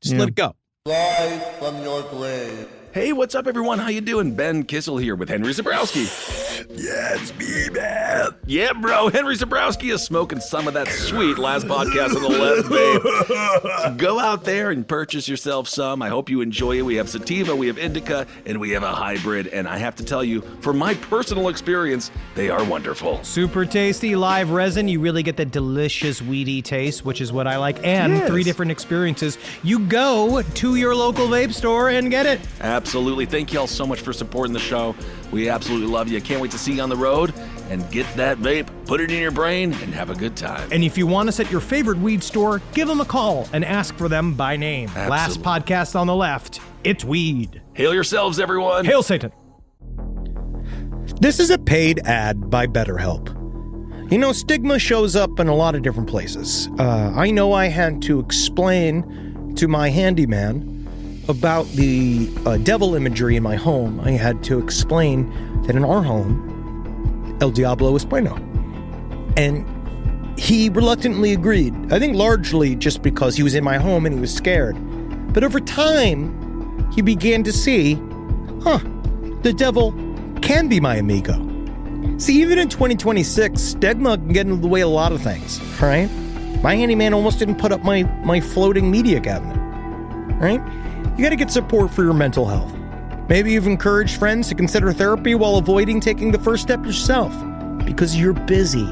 Just let it go. Live from your grave. Hey, what's up, everyone? How you doing? Ben Kissel here with Henry Zabrowski. Yeah, it's me, man. Yeah, bro. Henry Zabrowski is smoking some of that sweet last podcast on the left, babe. So go out there and purchase yourself some. I hope you enjoy it. We have sativa, we have indica, and we have a hybrid. And I have to tell you, from my personal experience, they are wonderful. Super tasty live resin. You really get the delicious weedy taste, which is what I like. And 3 different experiences. You go to your local vape store and get it. Absolutely. Thank you all so much for supporting the show. We absolutely love you. Can't wait to see you on the road and get that vape, put it in your brain, and have a good time. And if you want us at your favorite weed store, give them a call and ask for them by name. Absolutely. Last podcast on the left, it's weed. Hail yourselves, everyone. Hail Satan. This is a paid ad by BetterHelp. You know, stigma shows up in a lot of different places. I know I had to explain to my handyman about the devil imagery in my home. I had to explain that in our home, El Diablo es bueno. And he reluctantly agreed. I think largely just because he was in my home and he was scared. But over time, he began to see, the devil can be my amigo. See, even in 2026, stigma can get in the way of a lot of things, right? My handyman almost didn't put up my floating media cabinet, right? You got to get support for your mental health. Maybe you've encouraged friends to consider therapy while avoiding taking the first step yourself because you're busy,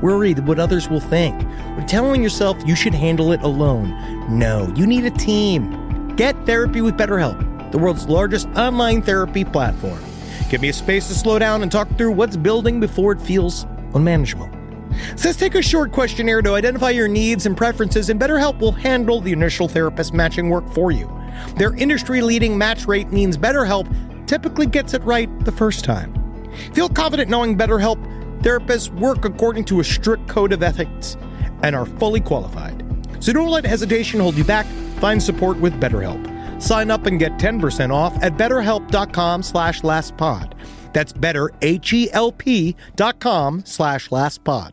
worried what others will think, or telling yourself you should handle it alone. No, you need a team. Get therapy with BetterHelp, the world's largest online therapy platform. Give me a space to slow down and talk through what's building before it feels unmanageable. So let's take a short questionnaire to identify your needs and preferences, and BetterHelp will handle the initial therapist matching work for you. Their industry-leading match rate means BetterHelp typically gets it right the first time. Feel confident knowing BetterHelp therapists work according to a strict code of ethics and are fully qualified. So don't let hesitation hold you back. Find support with BetterHelp. Sign up and get 10% off at betterhelp.com/lastpod. That's betterhelp.com/lastpod.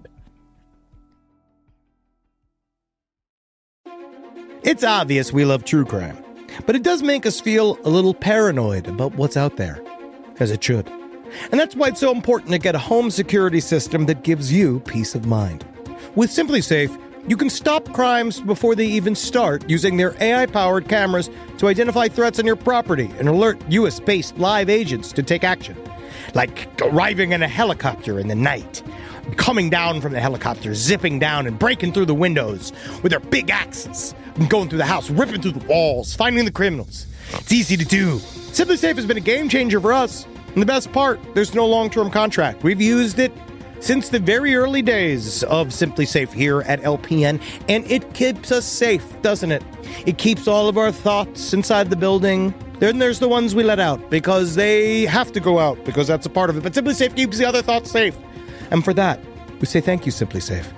It's obvious we love true crime, but it does make us feel a little paranoid about what's out there, as it should. And that's why it's so important to get a home security system that gives you peace of mind. With SimpliSafe, you can stop crimes before they even start using their AI-powered cameras to identify threats on your property and alert US-based live agents to take action. Like arriving in a helicopter in the night, coming down from the helicopter, zipping down and breaking through the windows with their big axes and going through the house, ripping through the walls, finding the criminals. It's easy to do. Simply Safe has been a game changer for us. And the best part, there's no long-term contract. We've used it since the very early days of Simply Safe here at LPN, and it keeps us safe, doesn't it? It keeps all of our thoughts inside the building. Then there's the ones we let out because they have to go out because that's a part of it. But Simply Safe keeps the other thoughts safe. And for that, we say thank you, Simply Safe.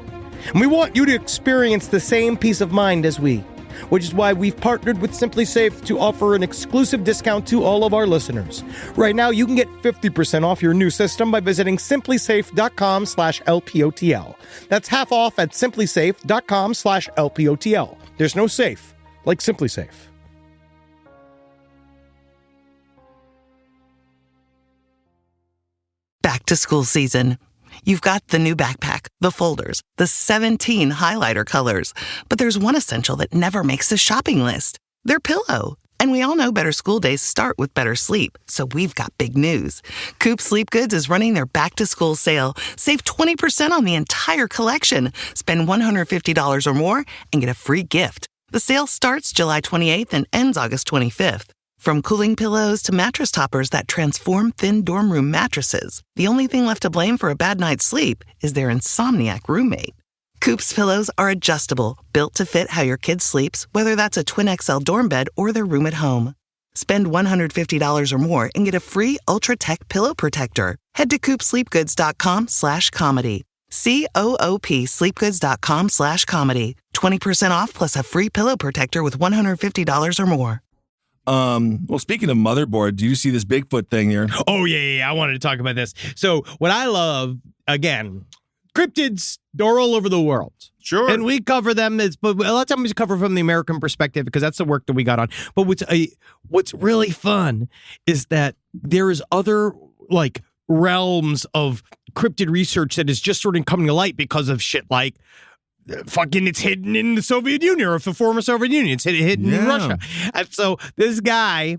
And we want you to experience the same peace of mind as we, which is why we've partnered with Simply Safe to offer an exclusive discount to all of our listeners. Right now, you can get 50% off your new system by visiting simplysafe.com/LPOTL. That's half off at simplysafe.com/LPOTL. There's no safe like Simply Safe. Back to school season. You've got the new backpack, the folders, the 17 highlighter colors. But there's one essential that never makes the shopping list. Their pillow. And we all know better school days start with better sleep. So we've got big news. Coop Sleep Goods is running their back-to-school sale. Save 20% on the entire collection. Spend $150 or more and get a free gift. The sale starts July 28th and ends August 25th. From cooling pillows to mattress toppers that transform thin dorm room mattresses, the only thing left to blame for a bad night's sleep is their insomniac roommate. Coop's pillows are adjustable, built to fit how your kid sleeps, whether that's a twin XL dorm bed or their room at home. Spend $150 or more and get a free Ultra Tech pillow protector. Head to coopsleepgoods.com/comedy. COOP sleepgoods.com/comedy. 20% off plus a free pillow protector with $150 or more. Well, speaking of motherboard, do you see this Bigfoot thing here? Oh, yeah. I wanted to talk about this. So what I love, again, cryptids, they're all over the world. Sure. And we cover them, but a lot of times we cover from the American perspective because that's the work that we got on. But what's really fun is that there is other, like, realms of cryptid research that is just sort of coming to light because of shit like it's hidden in the Soviet Union or the former Soviet Union. It's hidden in Russia. And so this guy,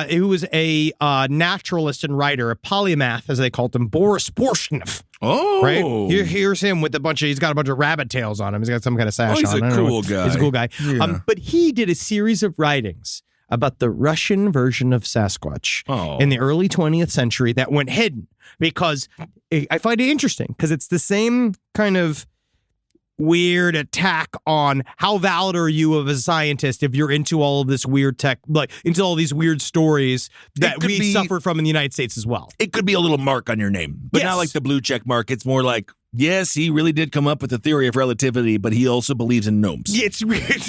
who was a naturalist and writer, a polymath, as they called him, Boris Porshnev. Oh. Right? Here's him with he's got a bunch of rabbit tails on him. He's got some kind of sash on. He's a cool guy. He's a cool guy. Yeah. But he did a series of writings about the Russian version of Sasquatch in the early 20th century that went hidden because I find it interesting because it's the same kind of weird attack on how valid are you of a scientist if you're into all of this weird tech, like into all these weird stories that we suffer from in the United States as well. It could be a little mark on your name, but not like the blue check mark. It's more like, yes, he really did come up with the theory of relativity, but he also believes in gnomes. It's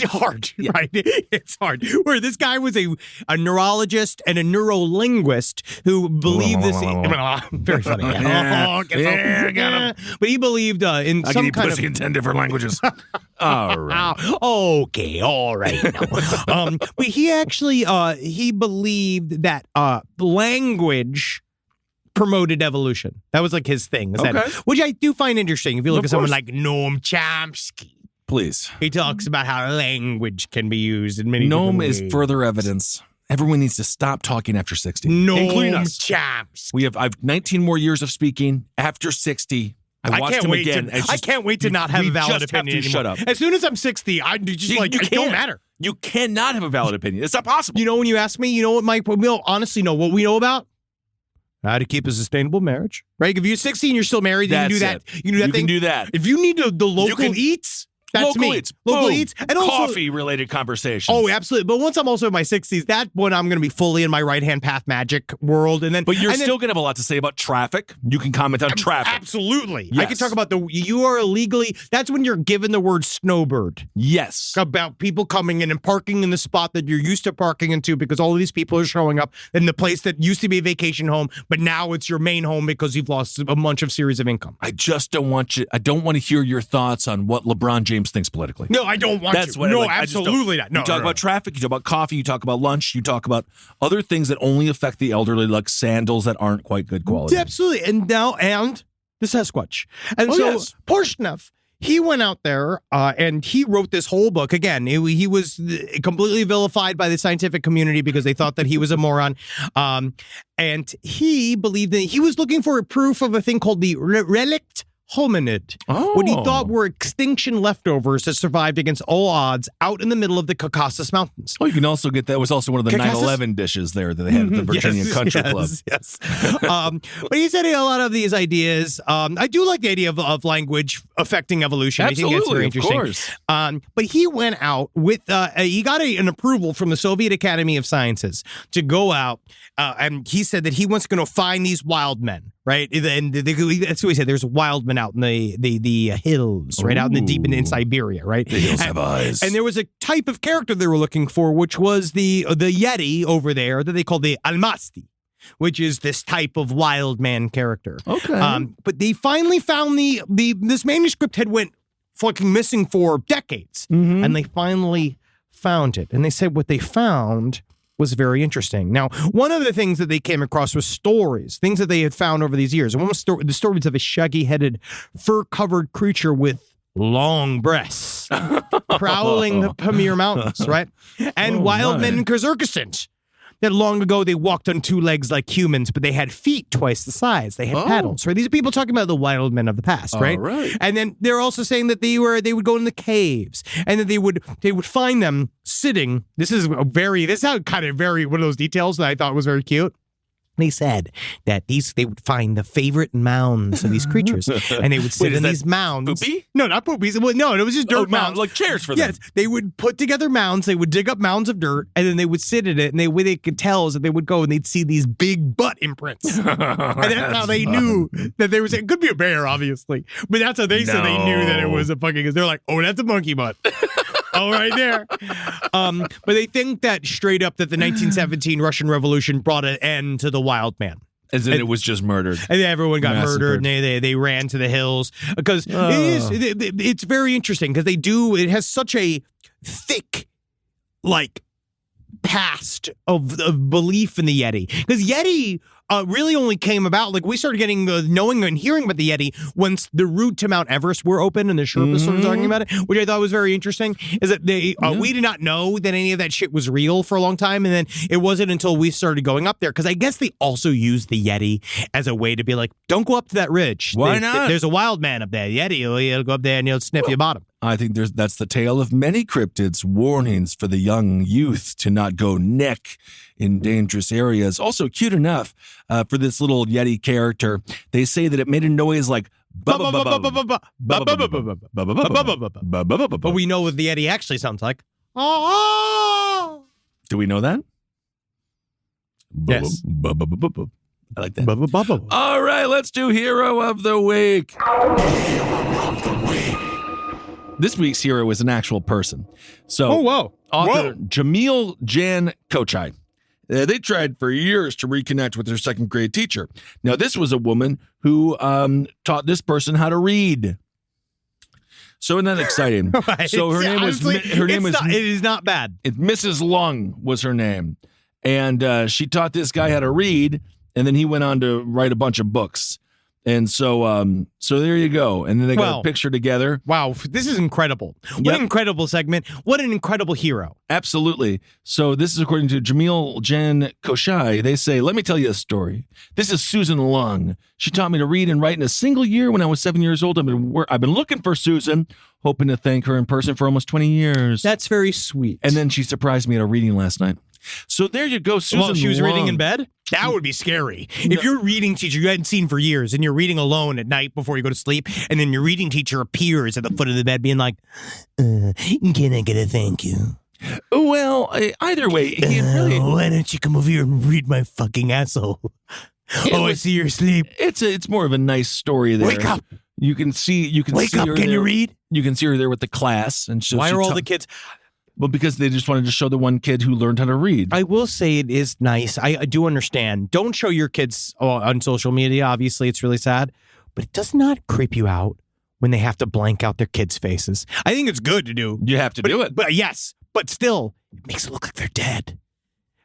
hard, right? It's hard. Where this guy was a neurologist and a neurolinguist who believed this. Very funny. But he believed in some kind of in 10 different languages. All right. Okay. All right. But he actually he believed that language promoted evolution. That was like his thing. Which I do find interesting. If you look at someone like Noam Chomsky. Please. He talks about how language can be used in many Noam different ways. is further evidence. Everyone needs to stop talking after 60. Noam Chomsky. I've 19 more years of speaking after 60. I watched him again. I can't wait to not have a valid opinion anymore. Shut up. As soon as I'm 60, I'm just it don't matter. You cannot have a valid opinion. It's not possible. You know, when you ask me, you know what, Mike, honestly know what we know about? How to keep a sustainable marriage, right? If you're 60 and you're still married, you can do that. You can do that. If you need the local eats, that's me. Local eats. And also coffee-related conversations. Oh, absolutely. But once I'm also in my 60s, that's when I'm going to be fully in my right-hand path magic world. But you're still going to have a lot to say about traffic. You can comment on traffic. Absolutely. Yes. I can talk about you are illegally, that's when you're given the word snowbird. Yes. About people coming in and parking in the spot that you're used to parking into because all of these people are showing up in the place that used to be a vacation home, but now it's your main home because you've lost a bunch of series of income. I don't want to hear your thoughts on what LeBron James thinks politically. No, I don't want to. No, absolutely not. No, you talk about traffic, you talk about coffee, you talk about lunch, you talk about other things that only affect the elderly, like sandals that aren't quite good quality. Absolutely. And the Sasquatch. And Porshnev, he went out there and he wrote this whole book. Again, he was completely vilified by the scientific community because they thought that he was a moron. And he believed that he was looking for a proof of a thing called the relict hominid, what he thought were extinction leftovers that survived against all odds out in the middle of the Caucasus Mountains. Oh, you can also get that was also one of the Caucasus? 9/11 dishes there that they had at the Virginia Country Club. Yes. But he said a lot of these ideas. I do like the idea of language affecting evolution. Absolutely, I think that's very interesting. Of course. But he went out with he got an approval from the Soviet Academy of Sciences to go out, and he said that he was going to find these wild men. Right, and that's what he said. There's wild men out in the hills, right, out in the deep in Siberia, right. The hills have eyes. And there was a type of character they were looking for, which was the Yeti over there that they call the Almasti, which is this type of wild man character. Okay. But they finally found this manuscript had went fucking missing for decades, and they finally found it. And they said what they found was very interesting. Now, one of the things that they came across was stories, things that they had found over these years. And one was the stories of a shaggy-headed, fur-covered creature with long breasts prowling the Pamir Mountains, right? And wild men in Kyrgyzstan. That long ago they walked on two legs like humans, but they had feet twice the size. They had paddles, right? These are people talking about the wild men of the past, right? All right. And then they're also saying that they would go in the caves and that they would find them sitting. This is kind of very one of those details that I thought was very cute. They said that they would find the favorite mounds of these creatures, and they would sit in these mounds. Poopy? No, not poopies. Well, no, it was just dirt mounds, like chairs for them. Yes, they would put together mounds. They would dig up mounds of dirt, and then they would sit in it. And what they could tell is that they would go and they'd see these big butt imprints, and that's how they knew that there was. It could be a bear, obviously, but that's how they said they knew that it was a fucking. Because they're like, oh, that's a monkey butt. Oh, right there. But they think that straight up that the 1917 Russian Revolution brought an end to the wild man. As in it was just murdered. And everyone got Massacred. murdered and they ran to the hills. Because it's very interesting because it has such a thick, past of belief in the Yeti. Because Yeti really only came about, we started getting knowing and hearing about the Yeti once the route to Mount Everest were open and the Sherpas started talking about it, which I thought was very interesting, is that we did not know that any of that shit was real for a long time, and then it wasn't until we started going up there, because I guess they also used the Yeti as a way to be like, don't go up to that ridge. Why not? There's a wild man up there. Yeti, he'll go up there and he'll sniff your bottom. I think that's the tale of many cryptids, warnings for the young youth to not go neck in dangerous areas. Also cute enough for this little Yeti character. They say that it made a noise like but we know what the Yeti actually sounds like. Do we know that? Yes. I like that. All right, let's do Hero of the Week. This week's hero is an actual person. So, author Jamil Jan Kochai. They tried for years to reconnect with their second grade teacher. Now, this was a woman who taught this person how to read. So isn't that exciting? Right. So her name was it is not bad. Mrs. Lung was her name. And she taught this guy how to read, and then he went on to write a bunch of books. And so there you go. And then they got a picture together. Wow, this is incredible. What an incredible segment. What an incredible hero. Absolutely. So this is according to Jamil Jan Kochai. They say, let me tell you a story. This is Susan Lung. She taught me to read and write in a single year when I was 7 years old. I've been looking for Susan, hoping to thank her in person for almost 20 years. That's very sweet. And then she surprised me at a reading last night. So there you go, Susan. Well, she was Lung. reading in bed? That would be scary. If your reading teacher you hadn't seen for years and you're reading alone at night before you go to sleep, and then your reading teacher appears at the foot of the bed being like, can I get a thank you? Well, either way, why don't you come over here and read my fucking asshole? I see you're asleep. It's more of a nice story there. Wake up. You can see Wake up, her can there. You read? You can see her there with the class. And why are all the kids... Well, because they just wanted to show the one kid who learned how to read. I will say it is nice. I do understand. Don't show your kids on social media. Obviously, it's really sad. But it does not creep you out when they have to blank out their kids' faces. I think it's good to do. You have to do it. But yes, but still, it makes it look like they're dead.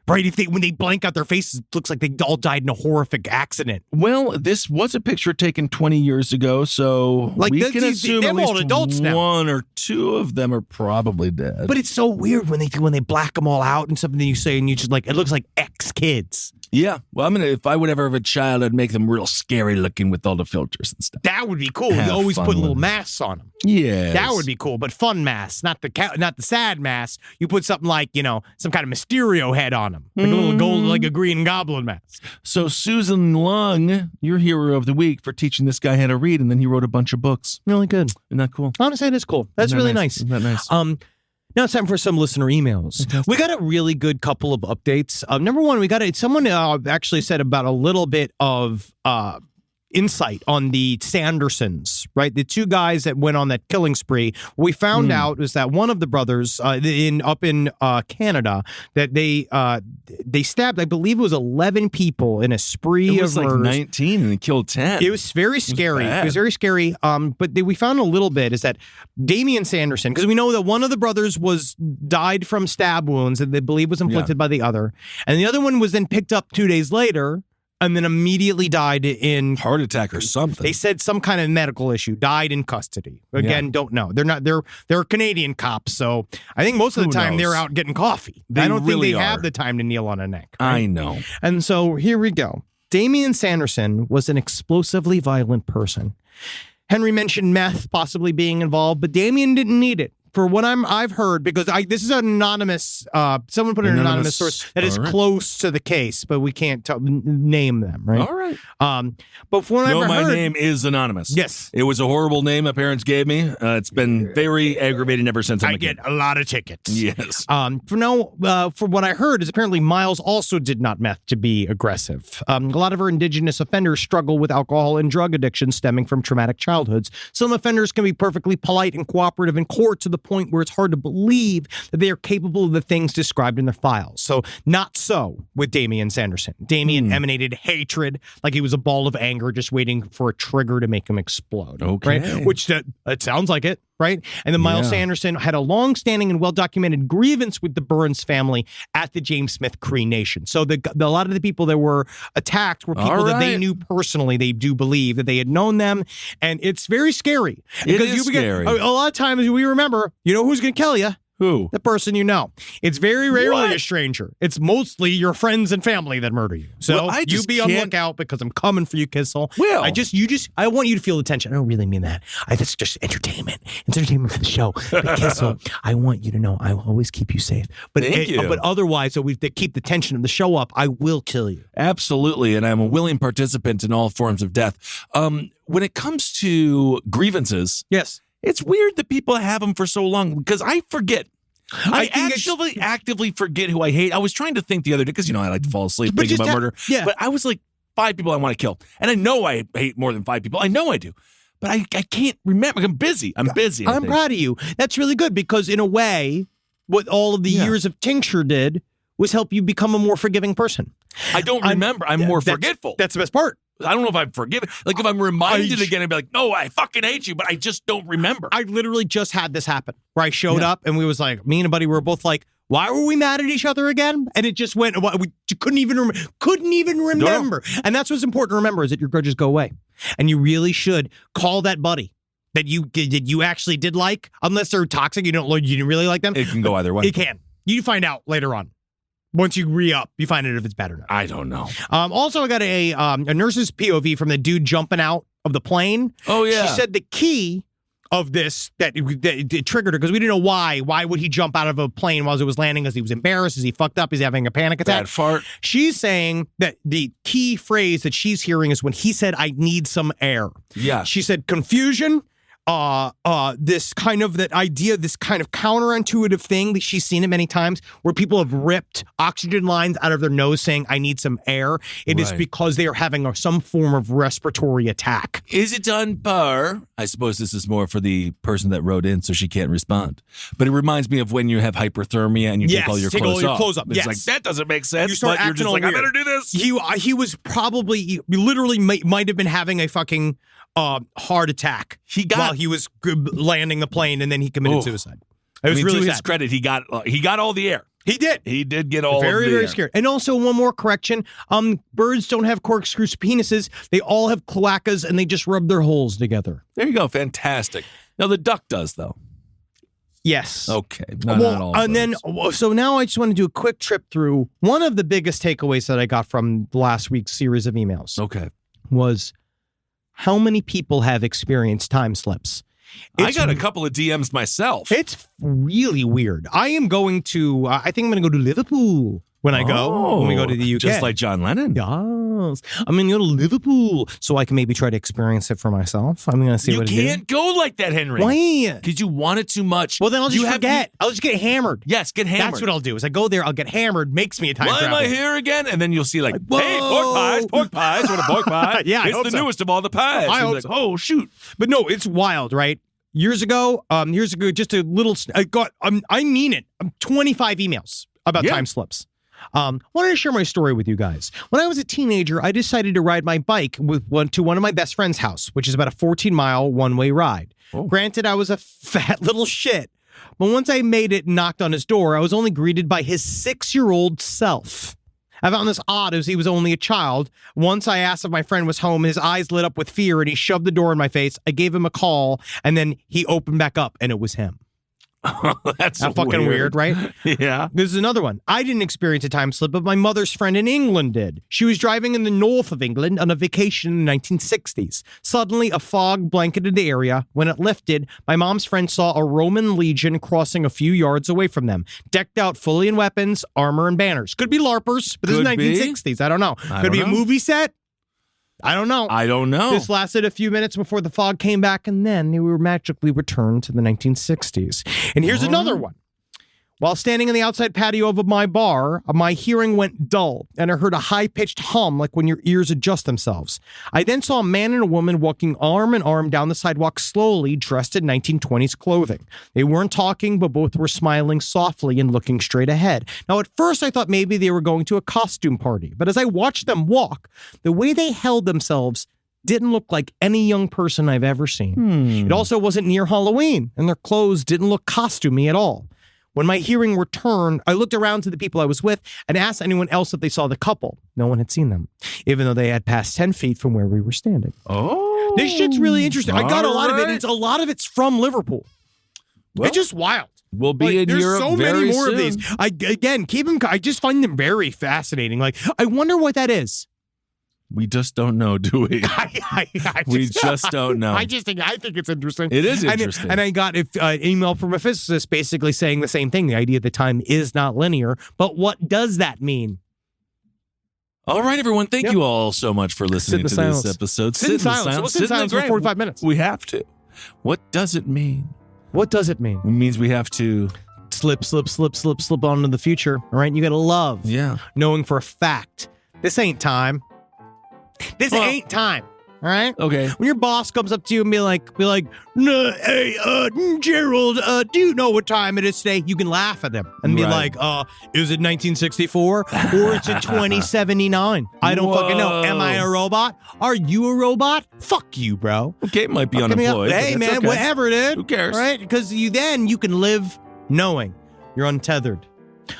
Right? When they blank out their faces, it looks like they all died in a horrific accident. Well, this was a picture taken 20 years ago, so we can assume at least adults now. One or two of them are probably dead. But it's so weird when they black them all out and something that you say, and you just it looks like ex-kids. Yeah. Well, if I would ever have a child, I'd make them real scary looking with all the filters and stuff. That would be cool. You Have always fun put with little it. masks on them. Yeah. That would be cool, but fun masks, not the sad mask. You put something like, some kind of Mysterio head on them, like a little gold, like a Green Goblin mask. So Susan Lung, your hero of the week for teaching this guy how to read, and then he wrote a bunch of books. Really good. Isn't that cool? Honestly, it is cool. That's really nice. Isn't that nice? Now it's time for some listener emails. Fantastic. We got a really good couple of updates. Number one, someone actually said about a little bit of insight on the Sandersons, right? The two guys that went on that killing spree. What we found out was that one of the brothers up in Canada, that they stabbed, I believe it was 11 people in a spree It was of like murders. 19 and they killed 10. It was very scary. bad. It was very scary. But we found a little bit is that Damian Sanderson, because we know that one of the brothers died from stab wounds that they believe was inflicted by the other, and the other one was then picked up 2 days later and then immediately died in heart attack or something. They said some kind of medical issue. Died in custody. Again, don't know. They're Canadian cops, so I think most of the time they're out getting coffee. I don't think they have the time to kneel on a neck. Right? I know. And so here we go. Damian Sanderson was an explosively violent person. Henry mentioned meth possibly being involved, but Damian didn't need it. For what I've heard, because this is an anonymous, someone put an anonymous source that is close to the case, but we can't name them, right? All right. But for what I've heard, my name is anonymous. Yes. It was a horrible name my parents gave me. It's been very aggravating ever since I get a lot of tickets. Yes. For what I heard is apparently Miles also did not meth to be aggressive. A lot of our indigenous offenders struggle with alcohol and drug addiction stemming from traumatic childhoods. Some offenders can be perfectly polite and cooperative in court to the point where it's hard to believe that they are capable of the things described in their files. So not so with Damian Sanderson. Damian emanated hatred, like he was a ball of anger just waiting for a trigger to make him explode. Okay. Right? Which it sounds like it, right? And then Miles Sanderson had a long-standing and well-documented grievance with the Burns family at the James Smith Cree Nation. So a lot of the people that were attacked were people that they knew personally. They do believe that they had known them, and it's very scary. It is scary. A lot of times we remember, you know who's going to kill you? Who? The person you know. It's very rarely a stranger. It's mostly your friends and family that murder you. So you be on lookout because I'm coming for you, Kissel. Well, I want you to feel the tension. I don't really mean that. That's just entertainment. It's entertainment for the show. But Kissel, I want you to know I will always keep you safe. But Thank you. But otherwise, so we keep the tension of the show up, I will kill you. Absolutely, and I'm a willing participant in all forms of death. When it comes to grievances, yes, it's weird that people have them for so long because I forget. I think actively forget who I hate. I was trying to think the other day because, I like to fall asleep thinking about murder. Yeah. But I was like, 5 people I want to kill. And I know I hate more than 5 people. I know I do. But I can't remember. I'm busy. I'm proud of you. That's really good because in a way, what all of the years of tincture did was help you become a more forgiving person. I don't remember. I'm more forgetful. That's the best part. I don't know if I'm forgiven. Like if I'm reminded again, I'd be like, no, I fucking hate you, but I just don't remember. I literally just had this happen where I showed up and we was like, me and a buddy were both like, why were we mad at each other again? And it just went, we couldn't even remember. No. And that's what's important to remember is that your grudges go away. And you really should call that buddy that you actually did like, unless they're toxic, you didn't really like them. It can go either way. It can. You find out later on. Once you re-up, you find out if it's bad or not. I don't know. Also, I got a nurse's POV from the dude jumping out of the plane. Oh, yeah. She said the key of this that it triggered her because we didn't know why. Why would he jump out of a plane while it was landing? Because he was embarrassed? Is he fucked up? Is he having a panic attack? Bad fart. She's saying that the key phrase that she's hearing is when he said, I need some air. Yeah. She said confusion. This kind of that idea, this kind of counterintuitive thing that she's seen it many times where people have ripped oxygen lines out of their nose saying, I need some air. It is because they are having some form of respiratory attack. Is it on par? I suppose this is more for the person that wrote in so she can't respond. But it reminds me of when you have hyperthermia and you take all your clothes off. It's like, that doesn't make sense. You're just like, I better do this. He was probably, literally might have been having a fucking heart attack while he was landing the plane, and then he committed suicide. It was really to sad. his credit, he got all the air. He did. He did get all very, of the very air. scared. And also one more correction: birds don't have corkscrew penises; they all have cloacas, and they just rub their holes together. There you go. Fantastic. Now the duck does though. Yes. Okay. Not all and then, birds. so now I just want to do a quick trip through one of the biggest takeaways that I got from last week's series of emails. Okay. Was how many people have experienced time slips. I got a couple of DMs myself. It's really weird. I am going to, I think I'm going to go to Liverpool when I go, when we go to the UK. Just like John Lennon. Yes. I'm going to go to Liverpool so I can maybe try to experience it for myself. I'm going to see what it is. You can't go like that, Henry. Why? Because you want it too much. Well, then I'll just forget. I'll just get hammered. Yes, get hammered. That's what I'll do. Is I go there, I'll get hammered, makes me a time Why traveler. am I here again? And then you'll see like, Whoa. hey, pork pies. What a pork pie. Yeah, I it's hope the so. newest of all the pies. I And hope like, so. oh, shoot. But no, it's wild, right? Years ago, just a little, I mean it. 25 emails about time slips. Wanted to share my story with you guys. When I was a teenager, I decided to ride my bike to one of my best friend's house, which is about a 14-mile one-way ride. Oh. Granted, I was a fat little shit, but once I made it and knocked on his door, I was only greeted by his 6-year-old self. I found this odd as he was only a child. Once I asked if my friend was home, his eyes lit up with fear and he shoved the door in my face. I gave him a call and then he opened back up and it was him. That's fucking weird, right? Yeah. This is another one. I didn't experience a time slip, but my mother's friend in England did. She was driving in the north of England on a vacation in the 1960s. Suddenly, a fog blanketed the area. When it lifted, my mom's friend saw a Roman legion crossing a few yards away from them, decked out fully in weapons, armor, and banners. Could be LARPers, but this is Could be. 1960s. I don't know. Could be a movie set. I don't know. This lasted a few minutes before the fog came back, and then we were magically returned to the 1960s. And here's another one. While standing in the outside patio of my bar, my hearing went dull, and I heard a high-pitched hum like when your ears adjust themselves. I then saw a man and a woman walking arm in arm down the sidewalk slowly, dressed in 1920s clothing. They weren't talking, but both were smiling softly and looking straight ahead. Now, at first, I thought maybe they were going to a costume party, but as I watched them walk, the way they held themselves didn't look like any young person I've ever seen. It also wasn't near Halloween, and their clothes didn't look costumey at all. When my hearing returned, I looked around to the people I was with and asked anyone else if they saw the couple. No one had seen them, even though they had passed 10 feet from where we were standing. Oh. This shit's really interesting. I got a lot of it. Alright. A lot of it's from Liverpool. Well, it's just wild. We'll be in there's Europe so very many more soon. of these. I just find them very fascinating. Like, I wonder what that is. We just don't know, do we? We just don't know. I think it's interesting. It is interesting. And I got an email from a physicist basically saying the same thing. The idea that time is not linear. But what does that mean? All right, everyone. Thank you all so much for listening to this episode. Sit in silence. We'll sit in silence for 45 minutes. We have to. What does it mean? What does it mean? It means we have to slip on into the future. All right. You got to love. Yeah. Knowing for a fact this ain't time. This ain't time. All right. Okay. When your boss comes up to you and be like, no, hey, Gerald, do you know what time it is today? You can laugh at them and be like, is it 1964 or is it 2079? I don't fucking know. Am I a robot? Are you a robot? Fuck you, bro. Okay, it might be unemployed. Hey, man, okay. whatever it is. Who cares? Right? Because you can live knowing you're untethered.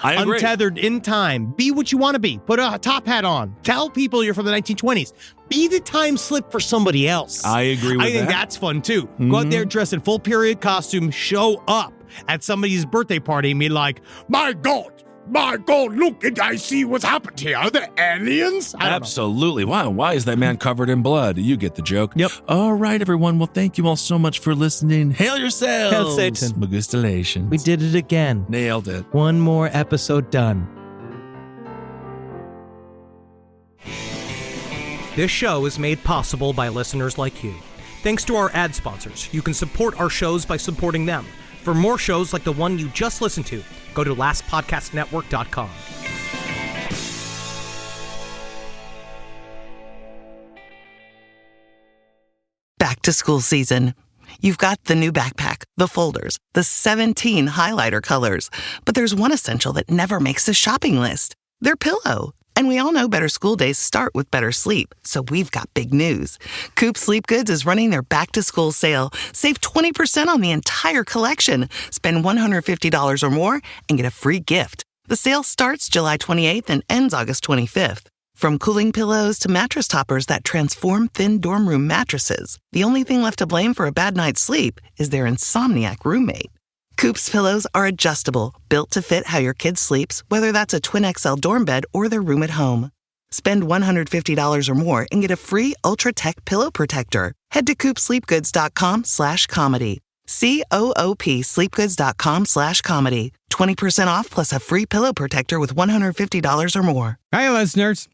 I agree. Untethered in time. Be what you want to be. Put a top hat on. Tell people you're from the 1920s. Be the time slip for somebody else. I agree with that. I think that's fun too. Go out there dressed in full period costume, show up at somebody's birthday party and be like, my God, look, I see what's happened here. Are there aliens? Absolutely. Wow. Why is that man covered in blood? You get the joke. Yep. All right, everyone. Well, thank you all so much for listening. Hail yourselves. Hail Satan. Magustalations. We did it again. Nailed it. One more episode done. This show is made possible by listeners like you. Thanks to our ad sponsors, you can support our shows by supporting them. For more shows like the one you just listened to, go to lastpodcastnetwork.com. Back to school season. You've got the new backpack, the folders, the 17 highlighter colors, but there's one essential that never makes the shopping list. Their pillow. And we all know better school days start with better sleep, so we've got big news. Coop Sleep Goods is running their back-to-school sale. Save 20% on the entire collection. Spend $150 or more and get a free gift. The sale starts July 28th and ends August 25th. From cooling pillows to mattress toppers that transform thin dorm room mattresses, the only thing left to blame for a bad night's sleep is their insomniac roommate. Coop's pillows are adjustable, built to fit how your kid sleeps, whether that's a twin XL dorm bed or their room at home. Spend $150 or more and get a free Ultra Tech pillow protector. Head to coopsleepgoods.com/comedy. COOP sleepgoods.com/comedy. 20% off plus a free pillow protector with $150 or more. Hey, listeners.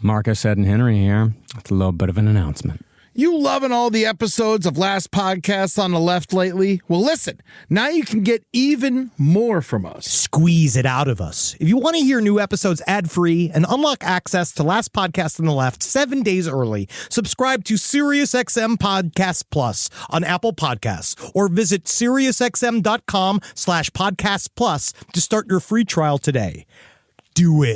Marcus, Ed, and Henry here. It's a little bit of an announcement. You loving all the episodes of Last Podcast on the Left lately? Well, listen, now you can get even more from us. Squeeze it out of us. If you want to hear new episodes ad-free and unlock access to Last Podcast on the Left 7 days early, subscribe to SiriusXM Podcast Plus on Apple Podcasts or visit SiriusXM.com/Podcast Plus to start your free trial today. Do it.